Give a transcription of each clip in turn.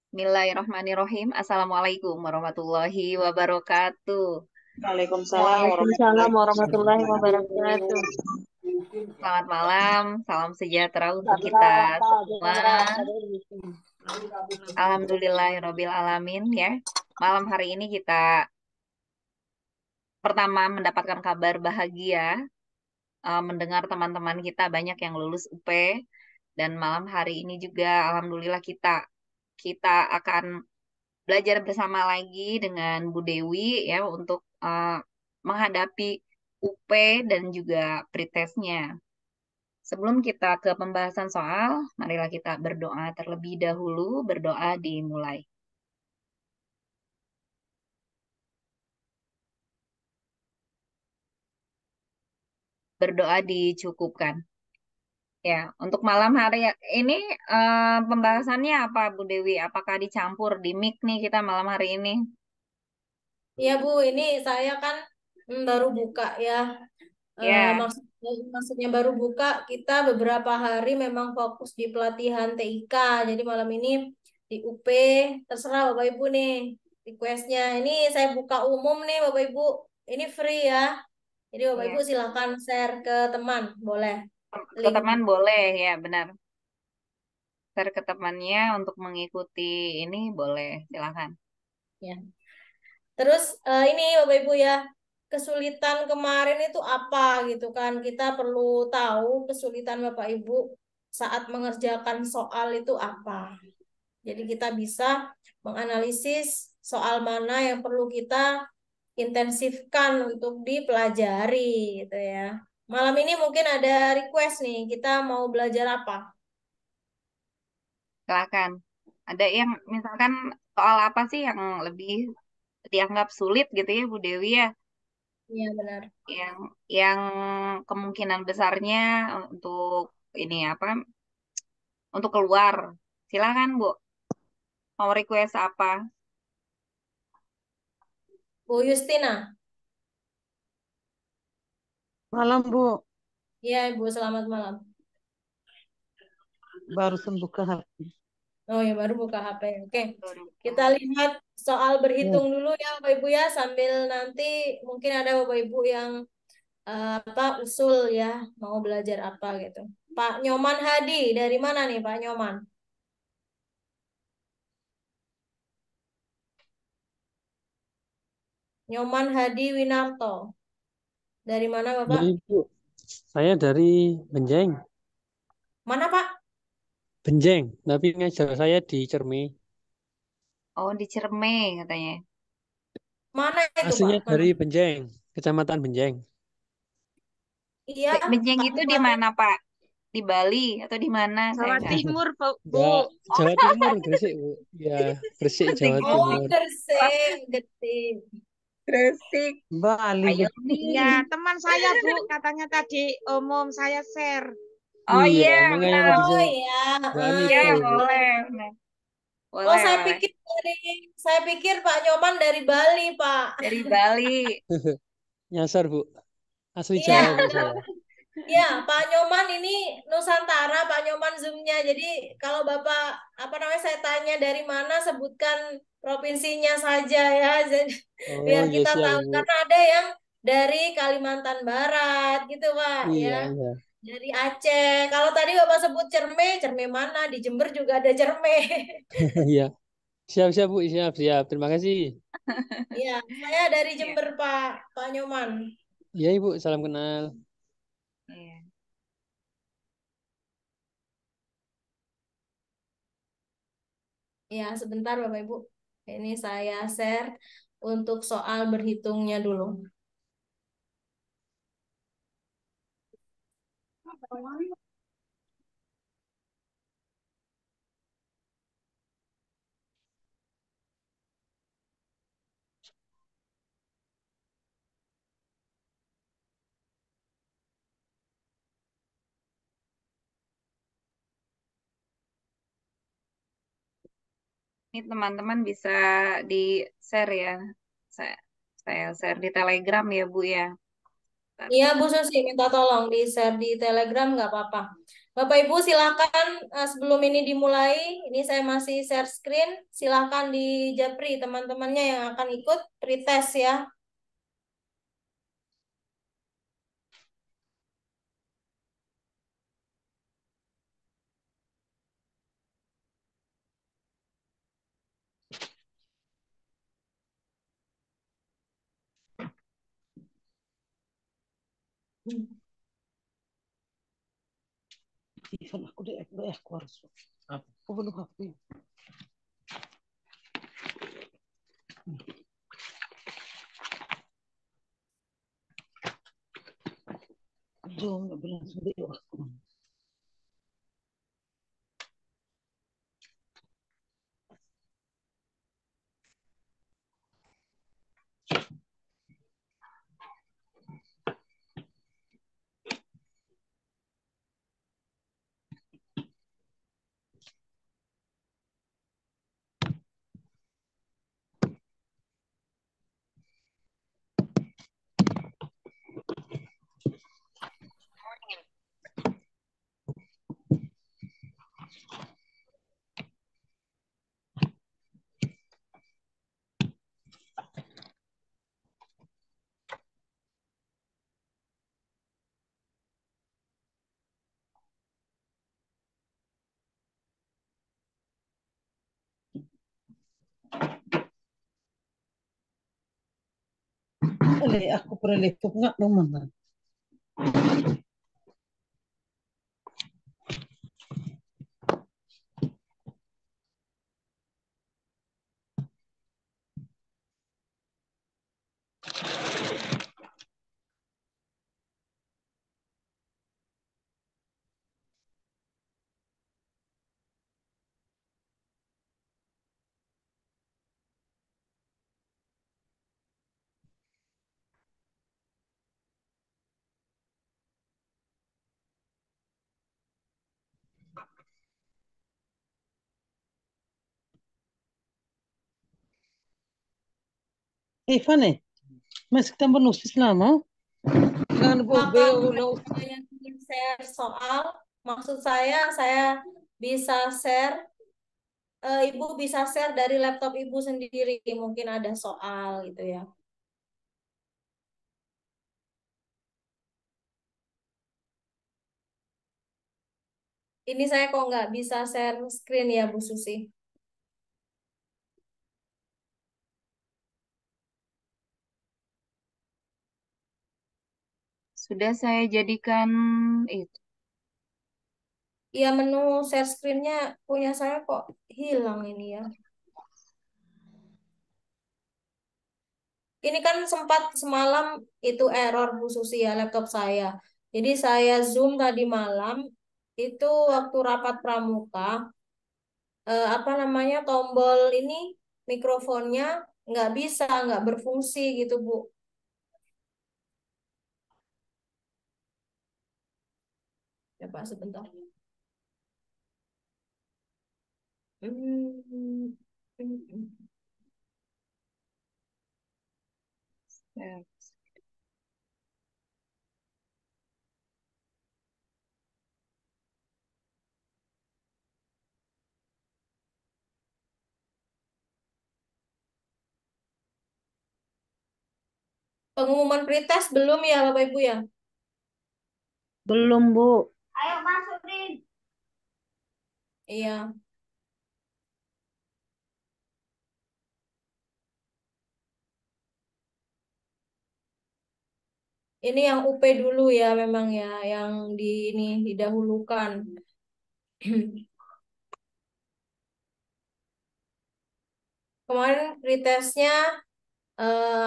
Bismillahirrahmanirrahim. Assalamualaikum warahmatullahi wabarakatuh. Waalaikumsalam Waalaikumsalam warahmatullahi warahmatullahi wabarakatuh. wabarakatuh. Selamat malam, salam sejahtera untuk kita Alhamdulillah, semua. Alhamdulillahirabbil alamin ya. Malam hari ini kita pertama mendapatkan kabar bahagia, mendengar teman-teman kita banyak yang lulus UP, dan malam hari ini juga alhamdulillah kita akan belajar bersama lagi dengan Bu Dewi ya untuk menghadapi UP dan juga pretestnya. Sebelum kita ke pembahasan soal, marilah kita berdoa terlebih dahulu. Berdoa dimulai. Berdoa dicukupkan. Ya, untuk malam hari ini pembahasannya apa, Bu Dewi? Apakah dicampur di mic nih kita malam hari ini? Iya Bu, ini saya kan baru buka ya. Ya, Maksudnya baru buka, kita beberapa hari memang fokus di pelatihan TIK. Jadi malam ini di UP, terserah Bapak Ibu nih requestnya. Ini saya buka umum nih Bapak Ibu. Ini free ya. Jadi Bapak Ibu ya. silahkan share ke teman, boleh Ke link. teman boleh ya, benar. Share ke temannya untuk mengikuti ini boleh, silakan. Ya. Terus ini Bapak Ibu ya, kesulitan kemarin itu apa gitu kan? Kita perlu tahu kesulitan Bapak Ibu saat mengerjakan soal itu apa. Jadi kita bisa menganalisis soal mana yang perlu kita intensifkan untuk dipelajari gitu ya. Malam ini mungkin ada request nih, kita mau belajar apa? Silakan. Ada yang misalkan soal apa sih yang lebih dianggap sulit gitu ya Bu Dewi ya? Iya benar. Yang kemungkinan besarnya untuk ini apa? Untuk keluar. Silakan Bu. Mau request apa? Bu Justina. Malam Bu, Iya Ibu, selamat malam. baru sembuh ke HP. Oh ya baru buka HP. Oke. Baru Kita buka. lihat soal Ya, berhitung dulu ya Bapak Ibu ya sambil nanti mungkin ada Bapak Ibu yang apa usul ya mau belajar apa gitu. Pak Nyoman Hadi dari mana nih Pak Nyoman? Nyoman Hadi Winarto. Dari mana Ya, Bapak? Ibu. Saya dari Benjeng. Mana Pak? Benjeng, tapi ngajar saya di Cermi. Oh, di Ciremai katanya. Mana itu Pak? Aslinya Mana? dari Benjeng, Kecamatan Benjeng. Iya, Benceng itu di Kabupaten mana, Pak? Di Bali atau di mana? Saya Jawa nggak. Timur Bu. Enggak, Jawa Timur, Gresik, Bu. Ya, Gresik, Gresik, Jawa Oh, Gresik. Timur. Gresik, Gresik. Gresik. Bali Ayo Bu. nih. Ya, teman saya Bu, katanya tadi umum saya share. Oh Iya, iya, makanya benar. bisa Oh ya, Mbak Ya, Anita itu. boleh. Benar. oh Boleh, saya boleh. pikir saya pikir Pak Nyoman dari Bali Pak. Dari Bali. Nyasar, Bu. Asli Iya, Jawa, Bu, saya. iya, Pak Nyoman ini Nusantara, Pak Nyoman Zoom-nya. Jadi kalau Bapak apa namanya saya tanya dari mana, sebutkan provinsinya saja ya. Jadi Oh, biar iya kita siap, tahu Bu. karena ada yang dari Kalimantan Barat gitu, Pak, ya. Iya, iya. Dari Aceh. Kalau tadi Bapak sebut Cerme, Cerme mana? Di Jember juga ada Cerme. Iya. Siap, siap, Bu. Siap, siap. Terima kasih. Iya, saya dari Iya. Jember, Pak, Pak Nyoman. Iya, Ibu. Salam kenal. Iya. Ya, sebentar Bapak Ibu. Ini saya share untuk soal berhitungnya dulu. Ini teman-teman bisa di-share ya. Saya, saya share di Telegram ya, Bu ya. Bentar. Iya, Bu Susi, minta tolong di-share di Telegram nggak apa-apa. Bapak Ibu silakan sebelum ini dimulai, ini saya masih share screen, silakan di Japri teman-temannya yang akan ikut pretest ya. Ivan aku deh aku harus. Aku belum HP. Jom bilang sendiri aku. Aku pernah laptop nggak rumah. Ivan mas kita menulis lama. Jangan bobe Silakan ulau. ada yang ingin share soal, maksud saya bisa share, Ibu bisa share dari laptop Ibu sendiri, mungkin ada soal gitu ya. Ini saya kok nggak bisa share screen ya Bu Susi. Sudah saya jadikan itu. Iya menu share screen-nya punya saya kok hilang ini ya. Ini kan sempat semalam itu error Bu Susi ya laptop saya. Jadi saya Zoom tadi malam itu waktu rapat pramuka, apa namanya tombol ini mikrofonnya nggak berfungsi gitu Bu. Ya Pak sebentar. Hmm. Ya. Pengumuman pretest belum ya Bapak Ibu ya? Belum, Bu. Iya. Ini yang UP dulu ya memang ya yang di ini didahulukan. Kemarin pretestnya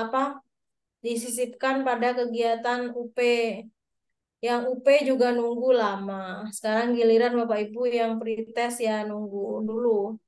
apa disisipkan pada kegiatan UP. Yang UP juga nunggu lama. Sekarang giliran Bapak Ibu yang pretest ya nunggu dulu.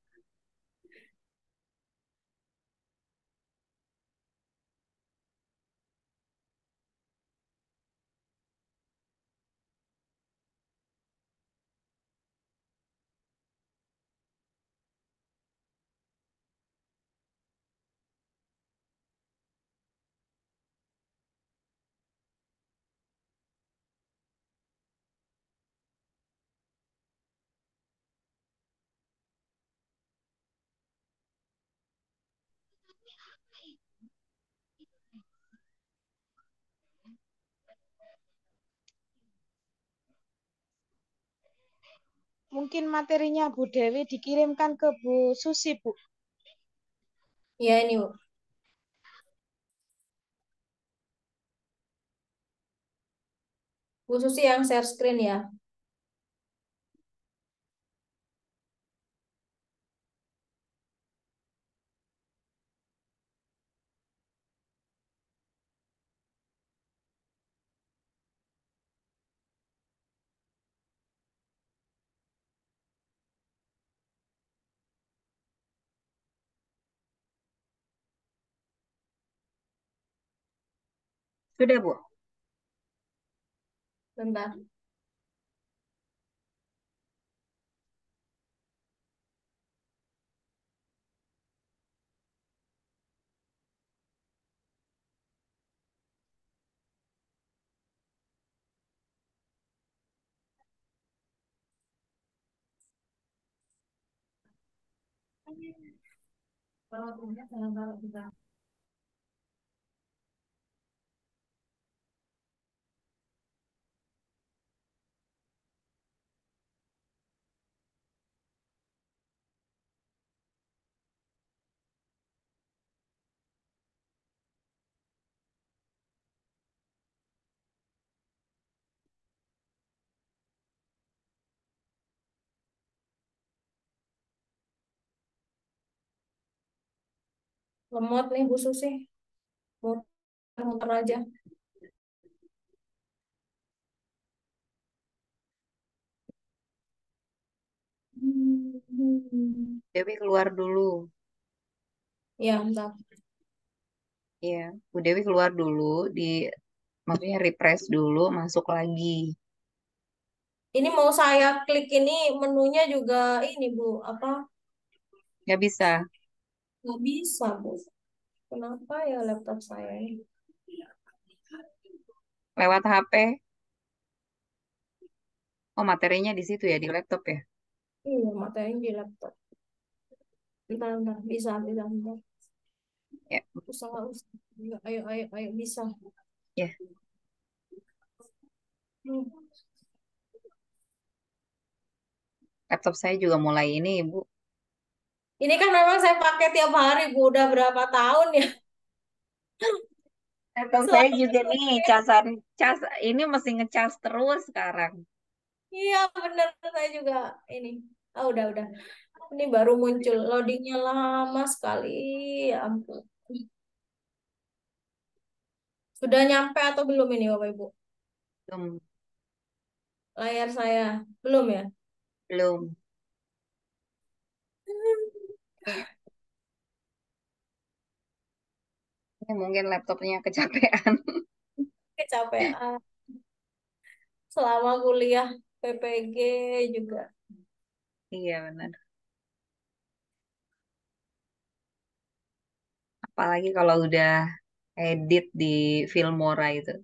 mungkin materinya Bu Dewi dikirimkan ke Bu Susi, Bu. Ya ini Bu. Bu Susi yang share screen ya. Sudah, Bu. Bentar. Lemot nih Bu Susi. Muter-muter aja. Dewi keluar dulu. Ya, bentar. Iya, Bu Dewi keluar dulu, maksudnya refresh dulu, masuk lagi. Ini mau saya klik ini menunya juga ini Bu, apa? Nggak bisa. Nggak bisa Bu. Kenapa ya laptop saya ini? Lewat HP. Oh, materinya di situ ya, di laptop ya. Iya, matanya di laptop. Bentar. Bisa, bentar. Ya, Usaha. Ayo, bisa. ya. Hmm. Laptop saya juga mulai ini, Bu. Ini kan memang saya pakai tiap hari Bu, udah berapa tahun ya? Laptop saya Selalu juga nih, pakai. ini mesti ngecas terus sekarang. Iya, bener saya juga ini. Ah, udah. Ini baru muncul, loadingnya lama sekali. Ya ampun. Sudah nyampe atau belum ini Bapak Ibu? Belum, Layar saya belum ya? belum. Ini, ini mungkin laptopnya kecapean. Kecapean. Selama kuliah PPG juga. Iya, benar. Apalagi kalau udah edit di Filmora itu.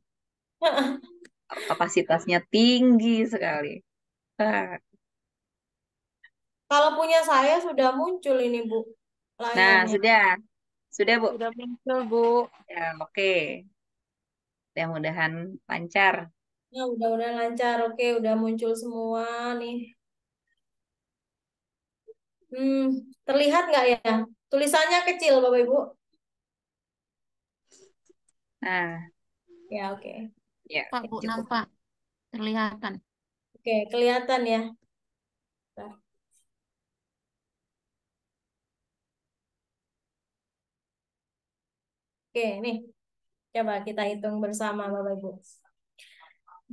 Kapasitasnya tinggi sekali. Ah. Kalau punya saya sudah muncul ini Bu, Nah, layarnya. sudah Bu. Sudah muncul, Bu. Ya, oke. Mudah-mudahan lancar. Ya, udah lancar. Oke, udah muncul semua nih. Terlihat nggak ya? Tulisannya kecil, Bapak Ibu. Nah, Ya, oke. ya Pak, Bu, cukup. nampak. Kelihatan. Oke, kelihatan ya. Bentar. Oke, nih. Coba kita hitung bersama, Bapak Ibu.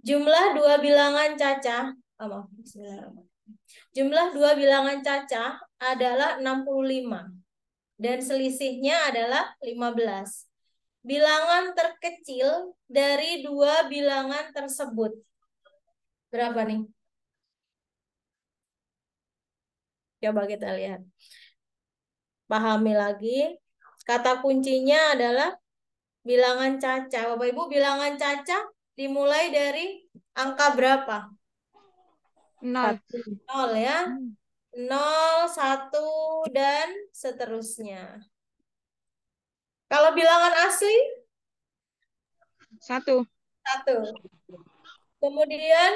Jumlah dua bilangan cacah, maaf, bismillahirrahmanirrahim. Jumlah dua bilangan cacah adalah 65 dan selisihnya adalah 15. Bilangan terkecil dari dua bilangan tersebut. Berapa nih? Coba kita lihat. Pahami lagi. Kata kuncinya adalah bilangan cacah. Bapak Ibu, bilangan cacah dimulai dari angka berapa? 0. 0 ya. 0, 1, dan seterusnya. Kalau bilangan asli, 1. 1. Kemudian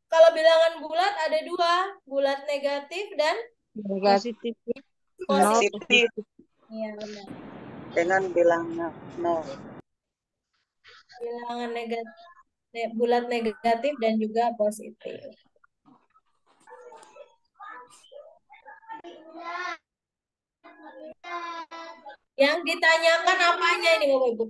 Kalau bilangan bulat ada dua, bulat negatif dan Negatif. positif. Positif Iya benar. dengan bilangan 0. Bilangan negatif, bulat negatif dan juga positif. Yang ditanyakan apanya ini Bapak Ibu?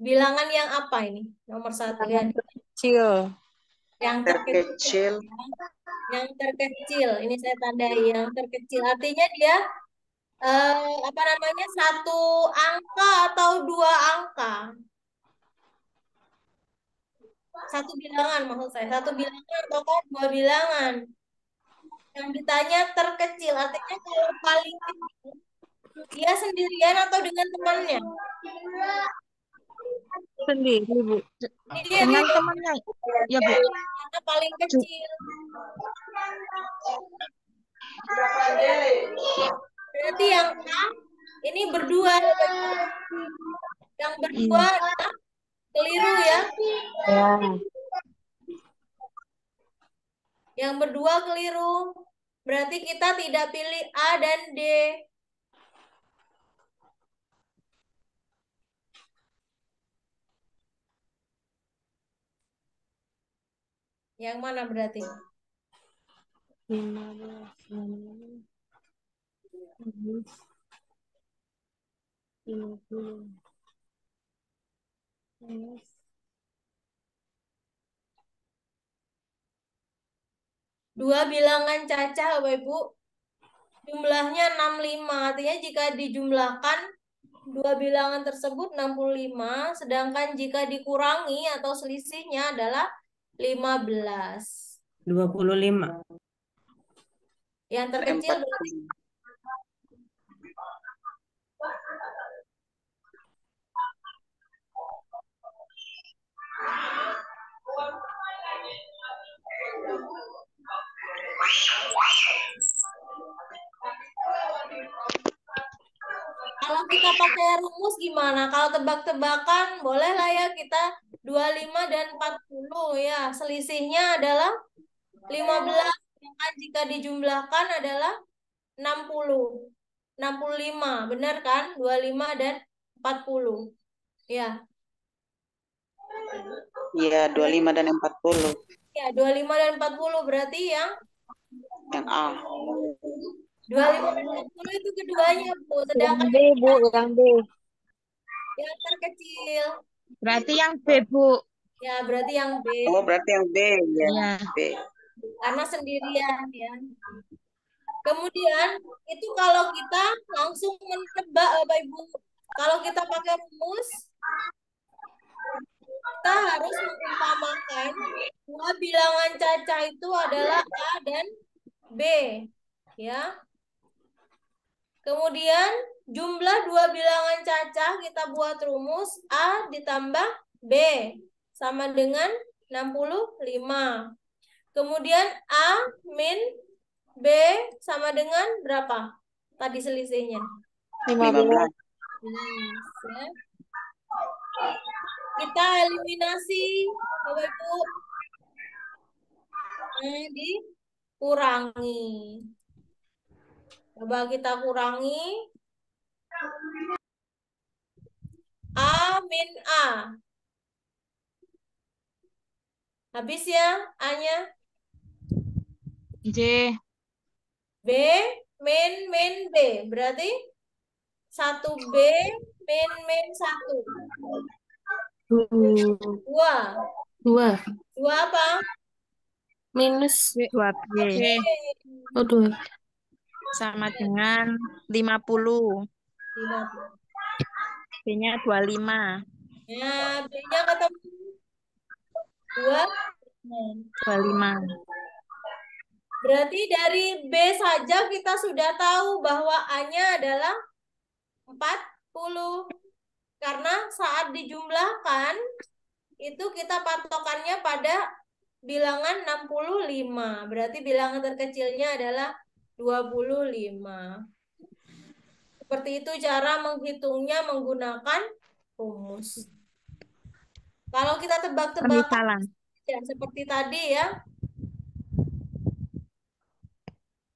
Bilangan yang apa ini? Nomor 1 ya. Kecil. Yang terkecil. Yang terkecil. Ini saya tandai yang terkecil. Artinya dia apa namanya, satu angka atau dua angka? Satu bilangan maksud saya. Satu bilangan atau dua bilangan? Yang ditanya terkecil. Artinya kalau paling kecil, dia sendirian atau dengan temannya? Sendiri, Bu. Sendiri. Dengan temannya. Ya, Bu. Karena paling kecil. Berarti yang A ini berdua. Yang berdua adalah keliru ya. Ya. Yang berdua keliru. Berarti kita tidak pilih A dan D. Yang mana berarti? 15, 50. Dua bilangan cacah Bapak Ibu. Jumlahnya 65. Artinya jika dijumlahkan dua bilangan tersebut 65, sedangkan jika dikurangi atau selisihnya adalah 15. 25. Yang terkecil berarti kalau kita pakai rumus gimana? Kalau tebak-tebakan boleh lah ya kita 25 dan 40 ya. Selisihnya adalah 15. Sedangkan jika dijumlahkan adalah 60. 65. Benar kan? 25 dan 40. Ya. Iya, 25 dan 40. Ya, 25 dan 40 berarti yang Yang A. 25 dan 40 itu keduanya, Bu. Sedangkan Yang B, Bu. Yang B. yang terkecil. Berarti yang B, Bu. Ya, berarti yang B. Oh, berarti yang B ya. Iya. B. Karena sendirian ya. Kemudian itu kalau kita langsung menebak Bapak Ibu. Kalau kita pakai rumus, kita harus mengumpamakan dua bilangan cacah itu adalah A dan B. Ya. Kemudian jumlah dua bilangan cacah kita buat rumus A ditambah B sama dengan 65. Kemudian A min B sama dengan berapa? Tadi selisihnya. 15. Ya. Kita eliminasi, Bapak Ibu. Dikurangi. Coba kita kurangi. A min A. Habis ya A-nya. J. B min B. Berarti 1B min 1. 2. 2. 2 apa? Minus 2B. Oh, 2. Sama dengan 50. 50. B-nya 25. Ya, B-nya ketemu. 2. 25. Berarti dari B saja kita sudah tahu bahwa A-nya adalah 40. Karena saat dijumlahkan, itu kita patokannya pada bilangan 65. Berarti bilangan terkecilnya adalah 25. Seperti itu cara menghitungnya menggunakan rumus. Kalau kita Kami tebak-tebakan salah. ya seperti tadi ya.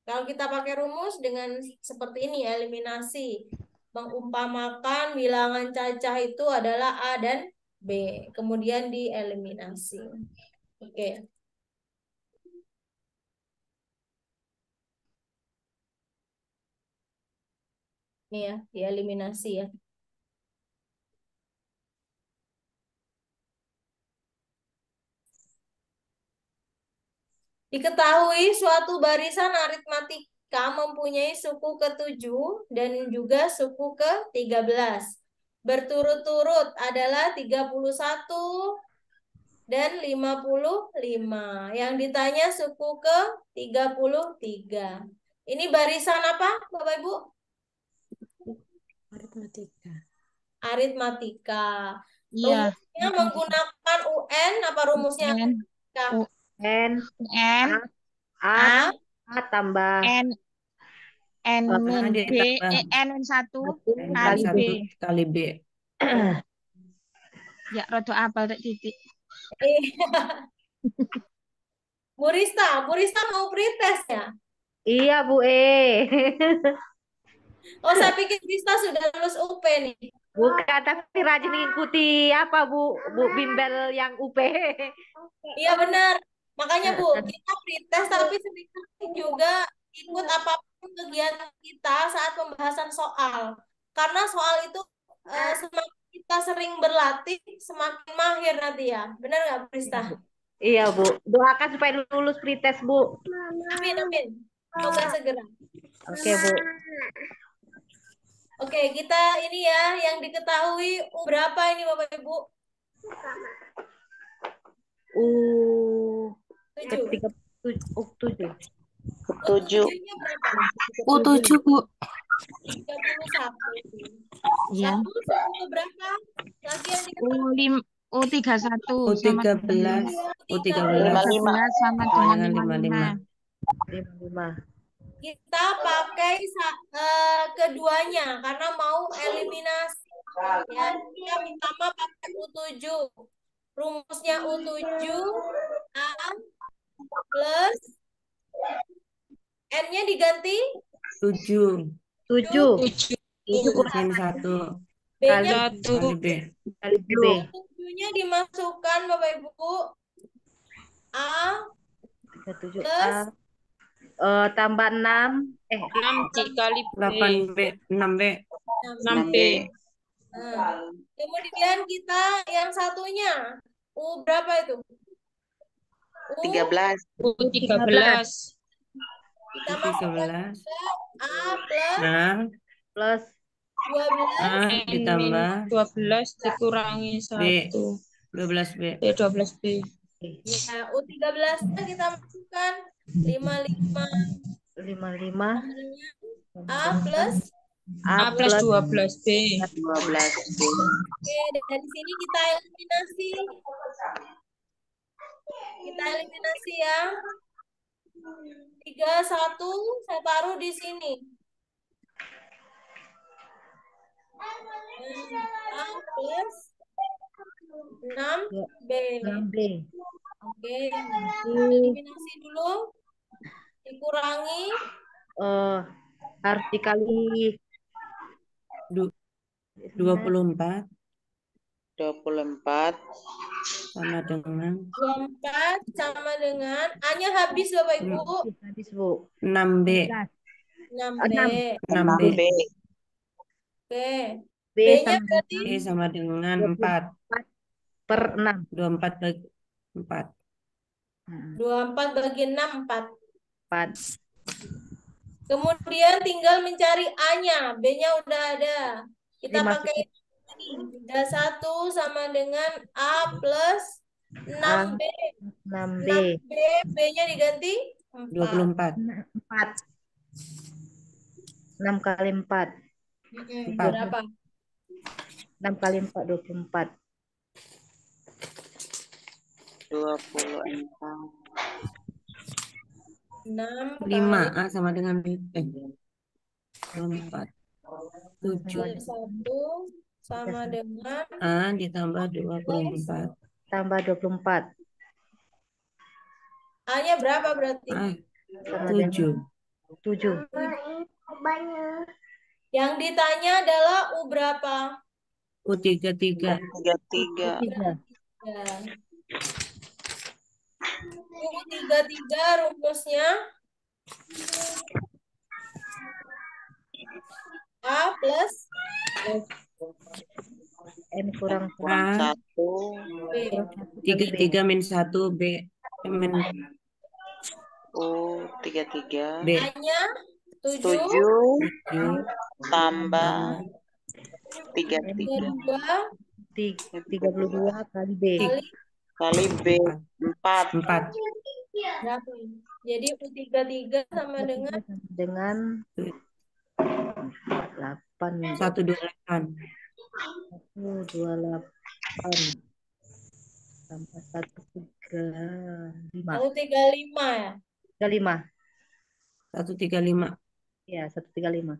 Kalau kita pakai rumus dengan seperti ini eliminasi. Mengumpamakan bilangan cacah itu adalah A dan B. Kemudian dieliminasi. Oke. Ini ya, dieliminasi ya. Diketahui suatu barisan aritmatika mempunyai suku ke-7 dan juga suku ke-13. Berturut-turut adalah 31 dan 55. Yang ditanya suku ke-33. Ini barisan apa, Bapak Ibu? Aritmatika. Aritmatika. Iya. Rumusnya menggunakan UN apa rumusnya? N, U, N, N, A, A, A tambah N, N min A B, ditambah N min 1 N kali B. 1 kali B. Ya, rada apal tak titik. Bu Rista mau pretest ya? Iya Bu Oh, saya pikir Rista sudah lulus UP nih. Bukan, tapi rajin mengikuti apa Bu bimbel yang UP. Iya benar. Makanya Bu, kita pretest tapi sering juga ikut apapun kegiatan kita saat pembahasan soal. Karena soal itu semakin kita sering berlatih, semakin mahir nanti ya. Benar nggak, Bu Rista? Iya Bu, doakan supaya lulus pretest Bu. Amin, amin. Semoga segera. Oke Bu. Oke, kita ini ya, yang diketahui berapa ini Bapak Ibu? Ketiga 7. 7. Nya berapa? U7, Bu. 31. Iya. Lalu suku berapa? Lagi yang diketahui. U31 sama dengan U13. 13 sama Sama dengan dengan 55. 55. Kita pakai keduanya karena mau eliminasi. Ya, kita pertama pakai U7. Rumusnya U7 A plus N-nya diganti 7 7 min 1 B-nya kali B. kali B. 7-nya dimasukkan Bapak Ibu. A 37 plus tambah 6 6 dikali B. 8B, 6B. 6B. Nah, kemudian kita yang satunya U berapa itu? U 13. U13. kita masukkan 13. ke A plus Nah, plus 12 A ditambah 12 dikurangi B. 1. 12B. 12B. ya U13-nya kita masukkan 55 55 A plus A plus 12B. 12. Oke, dari sini kita eliminasi. Kita eliminasi ya. 31 saya taruh di sini. A plus 6B. 6B. Oke, eliminasi dulu. Dikurangi harus dikali 24 24. sama dengan 24 sama dengan A-nya habis Bapak Ibu. habis Bu. 6B. 6B. 6B. 6B. Oke. B B-nya sama berarti B sama dengan 4. per 6. 24 bagi 4. 24 bagi 6, 4. 4. Kemudian tinggal mencari A-nya. B-nya udah ada. Kita Dimasukin. pakai ini. 31 sama dengan A plus 6B. 6B. 6B, B-nya diganti 4. 24. 4. 6 kali 4. Berapa? 6 kali 4 24. 24. 6 5 kali A sama dengan 24. 7. 1 sama dengan A ditambah 24. Tambah 24. A-nya berapa berarti? A Sama dengan 7. 7. Yang ditanya adalah U berapa? U33. 33. 3. Ya. U33 rumusnya A plus N kurang Kurang A 1. B. kurang 1 kali B. 33 min 1 B. Min Oh, 33. B. A-nya 7 7 7 tambah tambah 33 32 kali B. kali kali B 4. 4. berapa? Jadi U33 sama dengan Sama dengan 8. 128. 128 tambah 135. 135 ya. 35. 135. Ya, 135.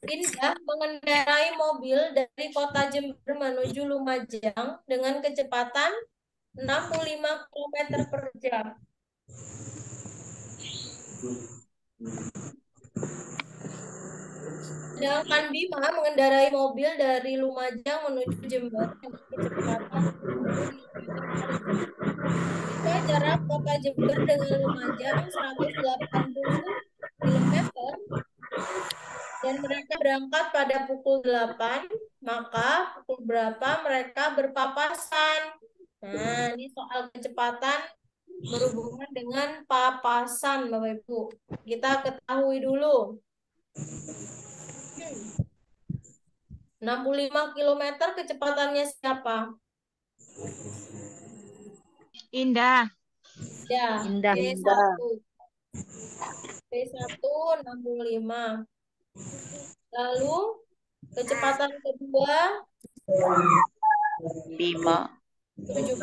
Indah mengendarai mobil dari kota Jember menuju Lumajang dengan kecepatan 65 km per jam. Sedangkan Bima mengendarai mobil dari Lumajang menuju Jember dengan kecepatan 60 km per jam. Jika jarak kota Jember dengan Lumajang 180 km dan mereka berangkat pada pukul 8, maka pukul berapa mereka berpapasan? Nah, ini soal kecepatan berhubungan dengan papasan, Bapak Ibu. Kita ketahui dulu. 65 km kecepatannya siapa? Indah. Ya, Indah. P1. P1 65. Lalu kecepatan kedua Bima 70.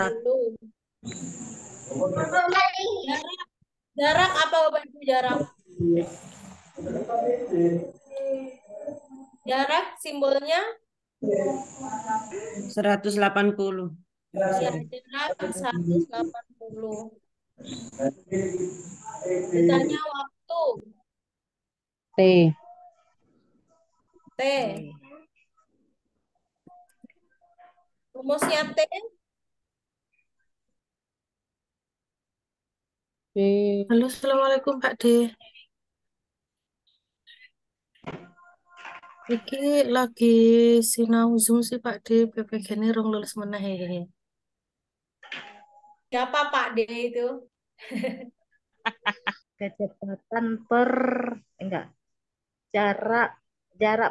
Jarak apa Bapak Ibu jarak? Jarak simbolnya 180. ya jarak 180. Ditanya waktu T. T. Rumusnya T Halo, assalamualaikum Pak D. Iki lagi sinau Zoom sih Pak D. PPG ini rong lulus meneh hehehe. siapa Pak D itu? Kecepatan per enggak. Jarak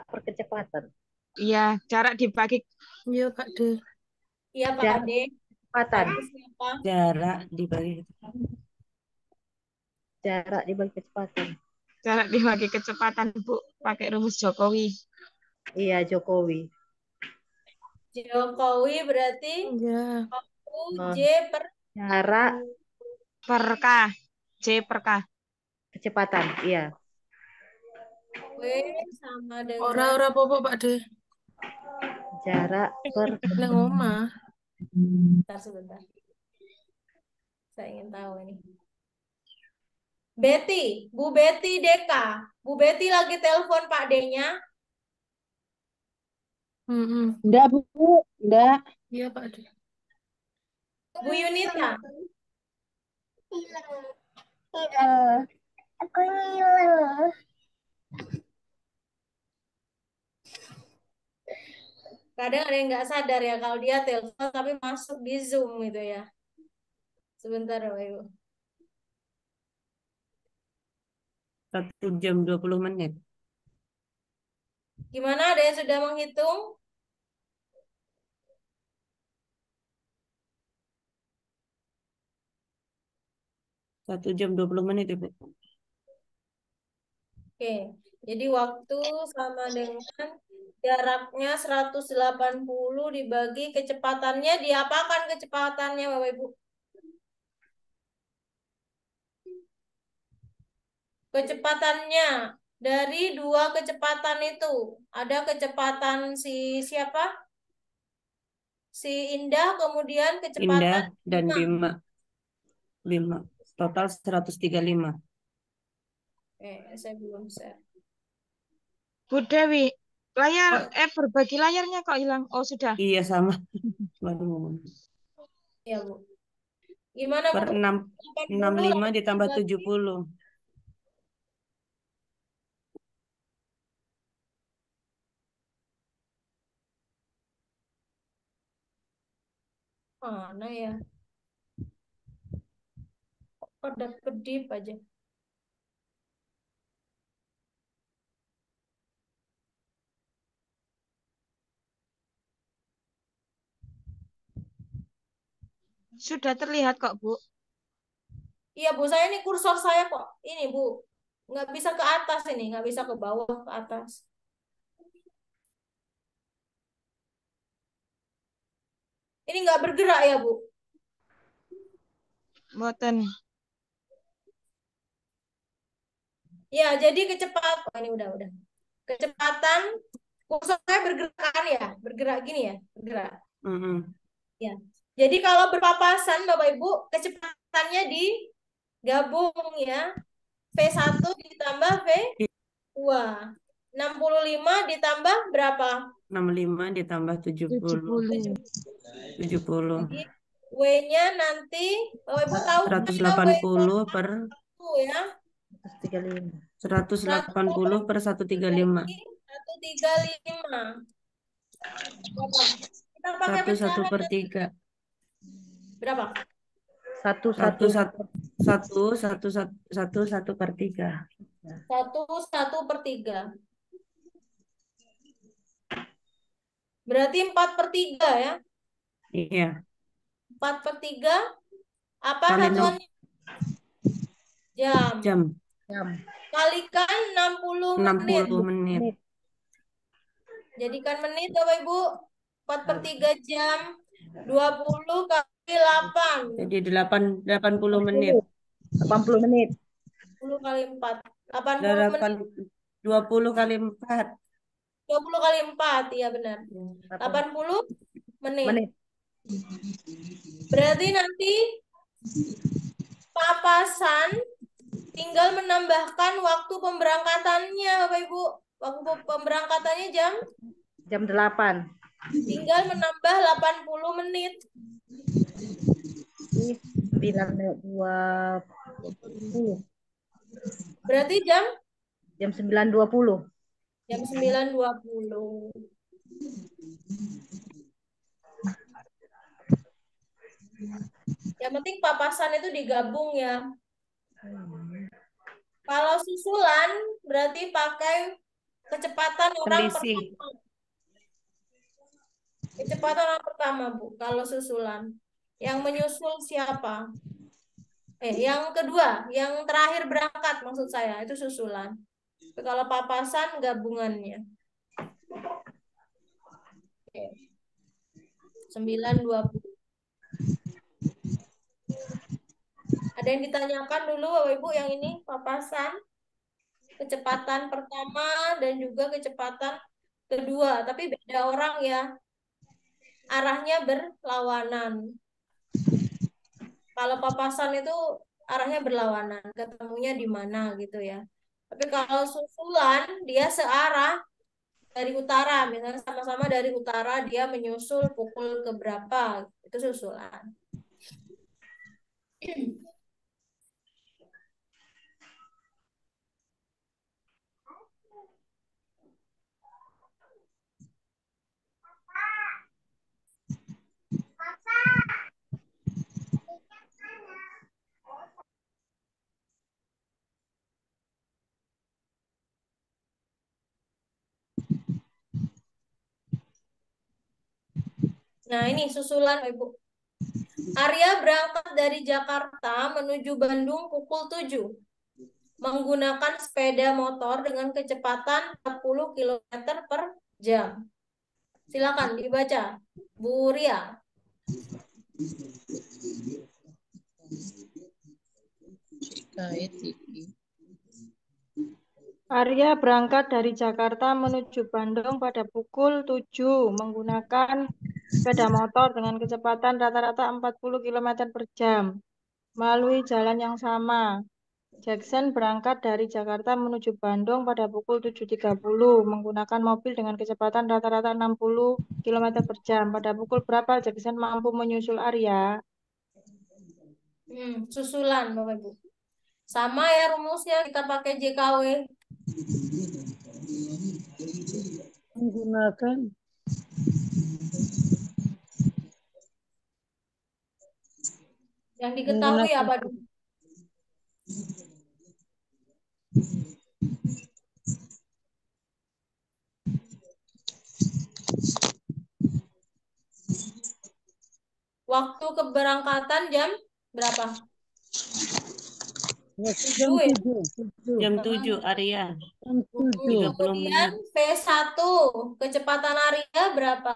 per kecepatan. Iya, jarak dibagi. Iya Pak D. Iya Pak Jarak D. kecepatan. Tapi siapa? Jarak dibagi. Jarak dibagi kecepatan. Jarak dibagi kecepatan, Bu. Pakai rumus Jokowi. Iya, Jokowi. Jokowi berarti Iya. waktu J Oh, per jarak Per K. J per K. kecepatan. Iya. W sama dengan Ora apa-apa Pak D. Jarak per Neng omah. sebentar. Saya ingin tahu ini. Betty, Bu Betty Deka. Bu Betty lagi telepon Pak D-nya. Enggak, Bu. Enggak. Iya Pak D. Bu Yunita. Kadang ada yang nggak sadar ya kalau dia telepon tapi masuk di Zoom gitu ya. Sebentar Bapak Ibu. 1 jam 20 menit. Gimana, ada yang sudah menghitung? Satu jam 20 menit, Ibu. Oke, jadi waktu sama dengan jaraknya 180 dibagi kecepatannya. Diapakan kecepatannya Bapak Ibu? Kecepatannya dari dua kecepatan itu. Ada kecepatan si siapa? Si Indah, kemudian Indah kecepatan dan Bima. Bima. Total 135. Saya belum share. Bu Dewi, layar Oh, berbagi layarnya kok hilang. Oh, sudah. iya sama. Waduh. Ya, Bu. Gimana, Per Bu? 80, 65 ditambah dibagi. 70. Mana ya? Kok kedap-kedip aja. Sudah terlihat kok, Bu. Iya, Bu, saya ini kursor saya kok. Ini, Bu. Nggak bisa ke atas ini, nggak bisa ke bawah, ke atas. Ini nggak bergerak ya, Bu? Mboten. Ya, jadi kecepatan. Oh, ini udah. Kecepatan kursor saya bergerak kan ya? Bergerak gini ya? Bergerak. Mm-mm. Ya. Jadi kalau berpapasan Bapak Ibu, kecepatannya digabung ya. V1 ditambah V2. 65 ditambah berapa? 65 ditambah 70. 70. Jadi W-nya nanti Bapak Ibu tahu kan W 180 per ya? 180 per 135. 135. Berapa? Kita pakai 1 pecahan per nanti. 3. Berapa? 1 1 1 per 3. 1 per 3. Berarti 4 per 3 ya? Iya. 4 per 3. Apa Kali satuannya? Jam. jam. Kalikan 60 menit. 60 menit. Jadikan menit Bapak Ibu. 4 per 3 jam. 20 kali 8. Jadi 80 menit. 80 menit. 10 kali 4. 80 menit. 20 kali 4. 20 kali 4. Iya benar. 80 menit. Berarti nanti papasan tinggal menambahkan waktu pemberangkatannya Bapak Ibu. Waktu pemberangkatannya jam 8. tinggal menambah 80 menit. 9.20. Berarti jam 9.20. jam 9.20. Yang penting papasan itu digabung ya. Kalau susulan berarti pakai kecepatan orang Selisih. pertama. Kecepatan orang pertama, Bu. Kalau susulan. Yang menyusul siapa? Yang kedua, yang terakhir berangkat maksud saya, itu susulan. Tapi kalau papasan gabungannya. Oke. 9.20. Ada yang ditanyakan dulu Bapak Ibu yang ini papasan kecepatan pertama dan juga kecepatan kedua, tapi beda orang ya. Arahnya berlawanan. Kalau papasan itu arahnya berlawanan, ketemunya di mana gitu ya. Tapi kalau susulan dia searah dari utara, misalnya sama-sama dari utara dia menyusul pukul keberapa, itu susulan. Nah, ini susulan Ibu. Arya berangkat dari Jakarta menuju Bandung pukul 7 menggunakan sepeda motor dengan kecepatan 40 km per jam. Silakan dibaca, Bu Ria. Arya berangkat dari Jakarta menuju Bandung pada pukul 7 menggunakan sepeda motor dengan kecepatan rata-rata 40 km per jam melalui jalan yang sama. Jackson berangkat dari Jakarta menuju Bandung pada pukul 7.30 menggunakan mobil dengan kecepatan rata-rata 60 km per jam. Pada pukul berapa Jackson mampu menyusul Arya? Susulan Bapak Ibu. Sama ya rumusnya, kita pakai JKW. Menggunakan Yang diketahui apa dulu? Waktu keberangkatan jam berapa? jam 7 ya? 7. Jam 7 Arya. Jam 7. 30 Kemudian menit. V1, kecepatan Arya berapa?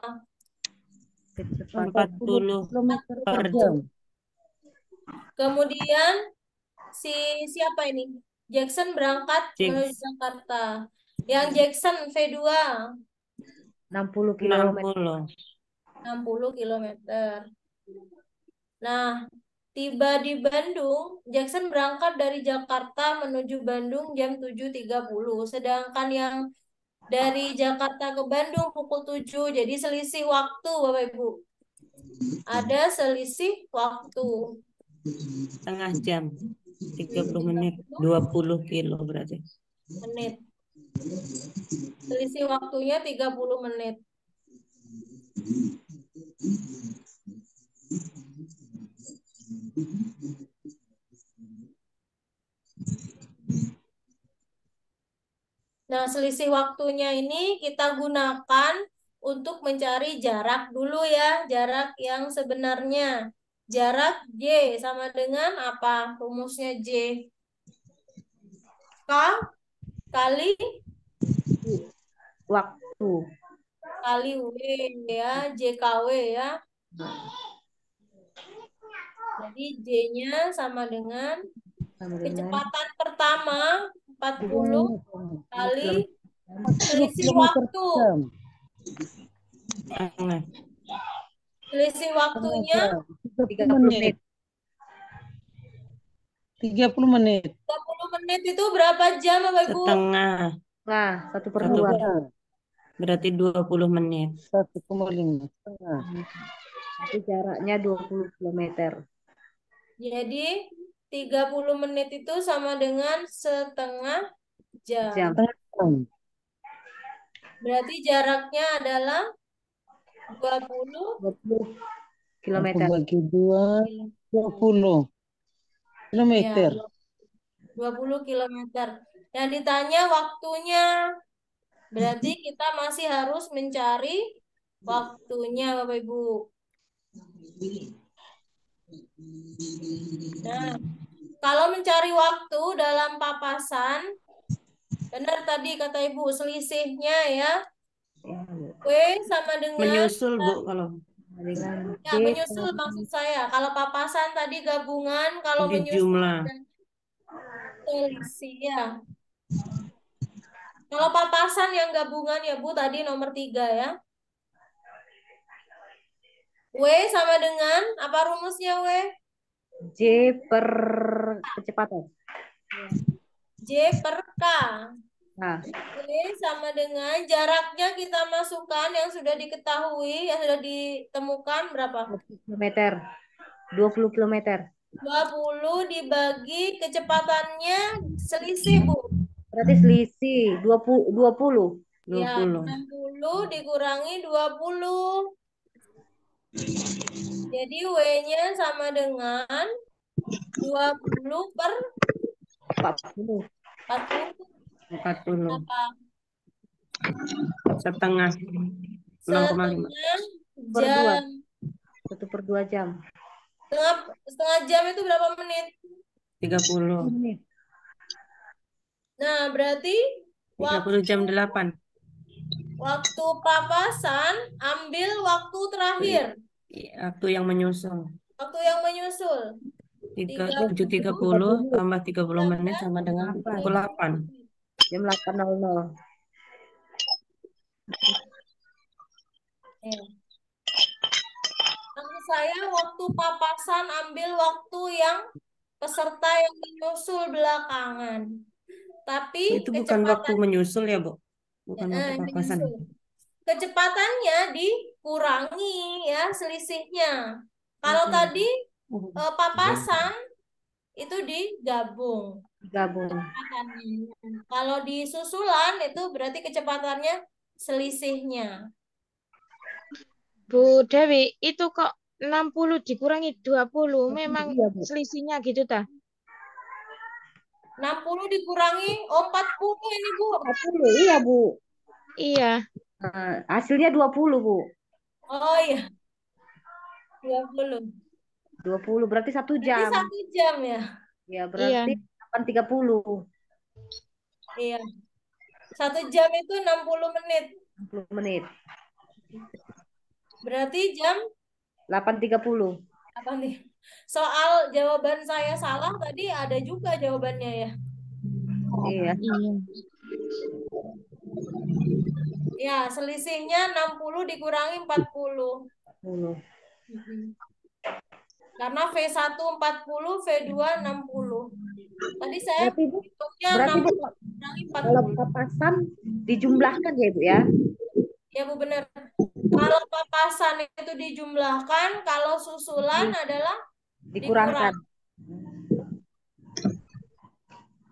Kecepatan 40 km per per jam. Kemudian siapa ini? Jackson berangkat menuju Jackson. Jakarta. Yang Jackson V2 60 km. 60 km. Nah, tiba di Bandung, Jackson berangkat dari Jakarta menuju Bandung jam 7.30. Sedangkan yang dari Jakarta ke Bandung pukul 7. Jadi selisih waktu, Bapak Ibu. Ada selisih waktu. Setengah jam. 30 menit. 20 kilo berarti. Menit. Selisih waktunya 30 menit. Nah, selisih waktunya ini kita gunakan untuk mencari jarak dulu ya, jarak yang sebenarnya. Jarak J sama dengan apa? Rumusnya J. K kali Waktu. kali W ya, JKW ya. Jadi J-nya sama dengan kecepatan pertama 40 kali selisih waktu. Selisih waktunya 30 menit. 30 menit. 30 menit itu berapa jam Bapak Ibu? Setengah. Nah, 1/2. Berarti 20 menit. 1,5 setengah. Tapi jaraknya 20 km. Jadi 30 menit itu sama dengan setengah jam. Berarti jaraknya adalah 20 km. Bagi 2, 20 km. Ya, 20 km. Yang ditanya waktunya. Berarti kita masih harus mencari waktunya, Bapak Ibu. Nah, kalau mencari waktu dalam papasan, benar tadi kata Ibu, selisihnya ya. W sama dengan Menyusul, Bu, kalau ya, menyusul maksud saya. Kalau papasan tadi gabungan, kalau di menyusul jumlah. selisih ya. Kalau papasan yang gabungan ya Bu, tadi nomor 3 ya. W sama dengan, apa rumusnya W? J per kecepatan. J per K. Nah, W sama dengan jaraknya kita masukkan yang sudah diketahui, yang sudah ditemukan berapa? 20 km. 20 dibagi kecepatannya selisih Bu. Berarti selisih 20. Ya, 60 dikurangi 20. Jadi W-nya sama dengan 20 per 40. 40. Apa? Setengah. 0,5. Setengah jam. 1/2 jam. Setengah jam itu berapa menit? 30. Menit. Nah, berarti 30 jam 8. waktu papasan ambil waktu terakhir. Waktu yang menyusul. Waktu yang menyusul. 7.30 tambah 30 menit sama dengan pukul 8. Jam 8.00. Maksud saya waktu papasan ambil waktu yang peserta yang menyusul belakangan. Tapi Itu bukan waktu menyusul ya, Bu? Bukan waktu papasan. menyusul. Kecepatannya dikurangi ya selisihnya. Kalau tadi papasan itu digabung. Kecepatannya. Kalau di susulan itu berarti kecepatannya selisihnya. Bu Dewi, itu kok 60 dikurangi 20, memang selisihnya gitu ta? 60 dikurangi 40 ini, Bu. 40, iya, Bu. Iya. Hasilnya 20, Bu. Oh iya. 20. 20 berarti 1 Berarti jam. 1 jam ya? Ya, berarti 8.30. Iya. 1 jam itu 60 menit. 60 menit. Berarti jam 8.30. apa nih? Soal jawaban saya salah tadi ada juga jawabannya ya. Iya. Ya, selisihnya 60 dikurangi 40. 40. Karena V1 40, V2 60. Tadi saya Berarti, Bu, hitungnya berarti, Bu, 60 dikurangi kalau 40. papasan dijumlahkan ya, Bu ya? Ya, Bu, benar. Kalau papasan itu dijumlahkan, kalau susulan adalah Dikurangkan.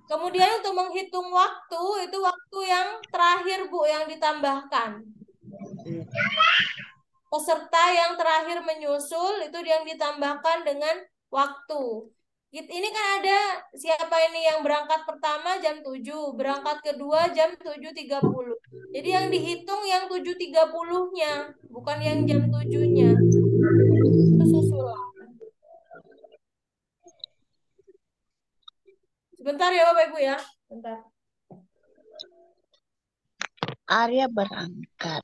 Kemudian untuk menghitung waktu, itu waktu yang terakhir, Bu, yang ditambahkan. Peserta yang terakhir menyusul, itu yang ditambahkan dengan waktu. Ini kan ada siapa ini yang berangkat pertama jam 7, berangkat kedua jam 7.30. Jadi yang dihitung yang 7.30-nya, bukan yang jam 7-nya. Itu susulan. Sebentar ya Bapak Ibu ya. Bentar. Arya berangkat.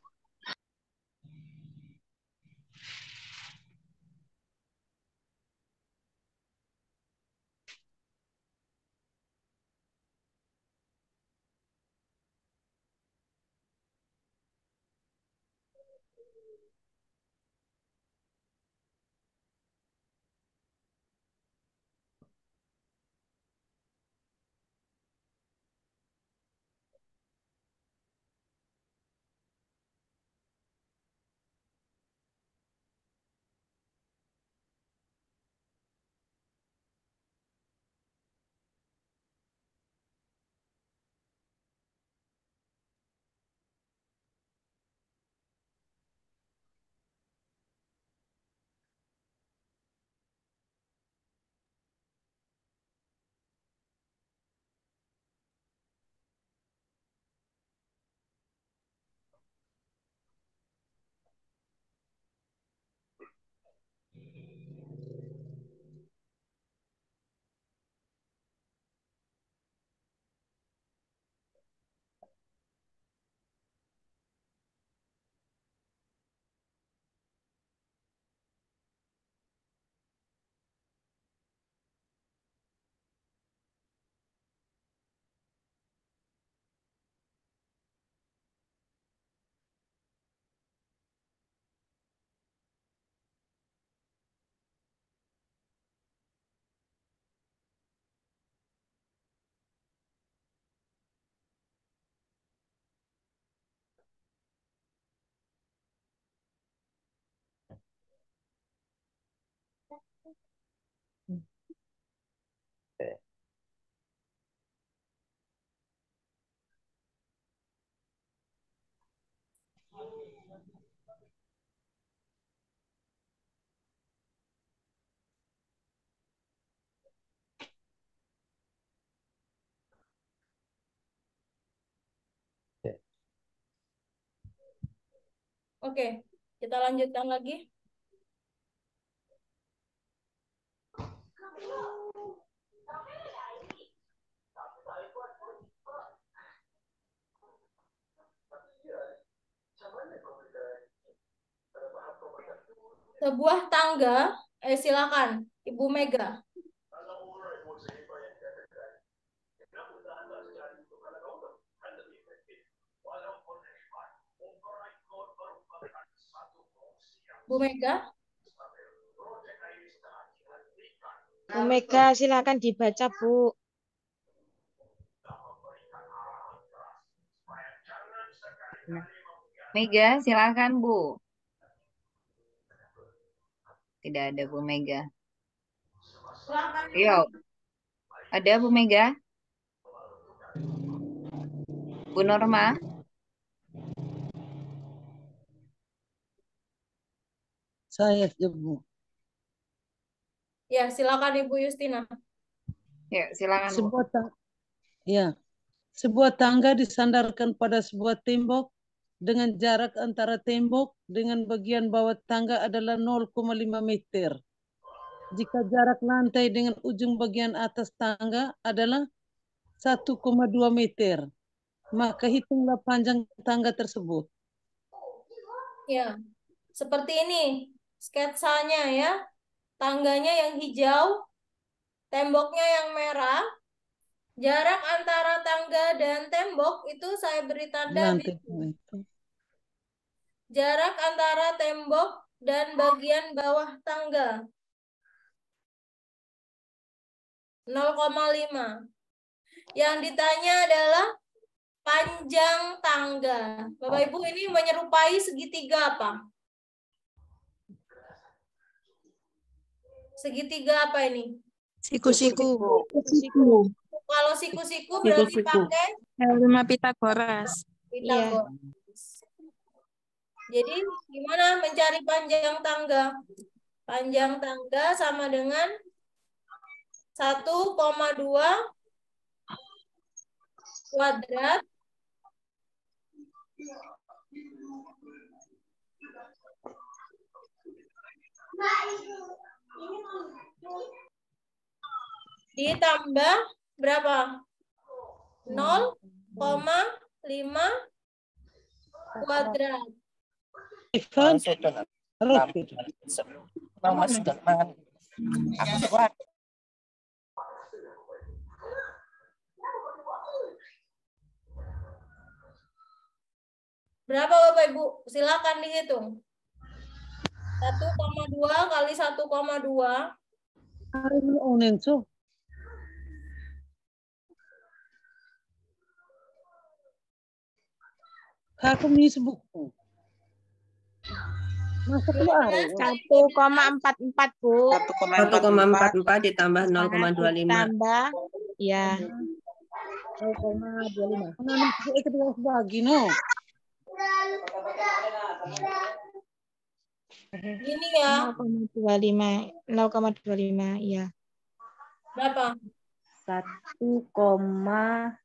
Oke, kita lanjutkan lagi. Sebuah tangga, silakan Ibu Mega. Bu Mega. Bu Mega, silakan dibaca, Bu. Mega, silakan Bu. Tidak ada Bu Mega. Yo, ada Bu Mega? Bu Norma? Saya Bu. Ya, silakan Ibu Justina. Ya, silakan Bu. Sebuah tangga disandarkan pada sebuah tembok dengan jarak antara tembok dengan bagian bawah tangga adalah 0,5 meter. Jika jarak lantai dengan ujung bagian atas tangga adalah 1,2 meter, maka hitunglah panjang tangga tersebut. Ya, seperti ini sketsanya ya. Tangganya yang hijau, temboknya yang merah. Jarak antara tangga dan tembok itu saya beri tanda biru. Jarak antara tembok dan bagian bawah tangga 0,5. Yang ditanya adalah panjang tangga. Bapak Ibu, ini menyerupai segitiga apa? Segitiga apa ini? Siku-siku. Kalau siku-siku berarti pakai Teorema Pitagoras. Pitagoras. Jadi gimana mencari panjang tangga? Panjang tangga sama dengan 1,2 kuadrat ditambah berapa? 0,5 kuadrat. Berapa Bapak Ibu? Silakan dihitung. 1,2 kali 1,2. Aku misi buku. Masa keluar? 1,44 Bu. 1,44 ditambah 0,25. Tambah, ya. 0,25. Ketika bagi no. Gini ya. 0,25, ya. Berapa? 1,69.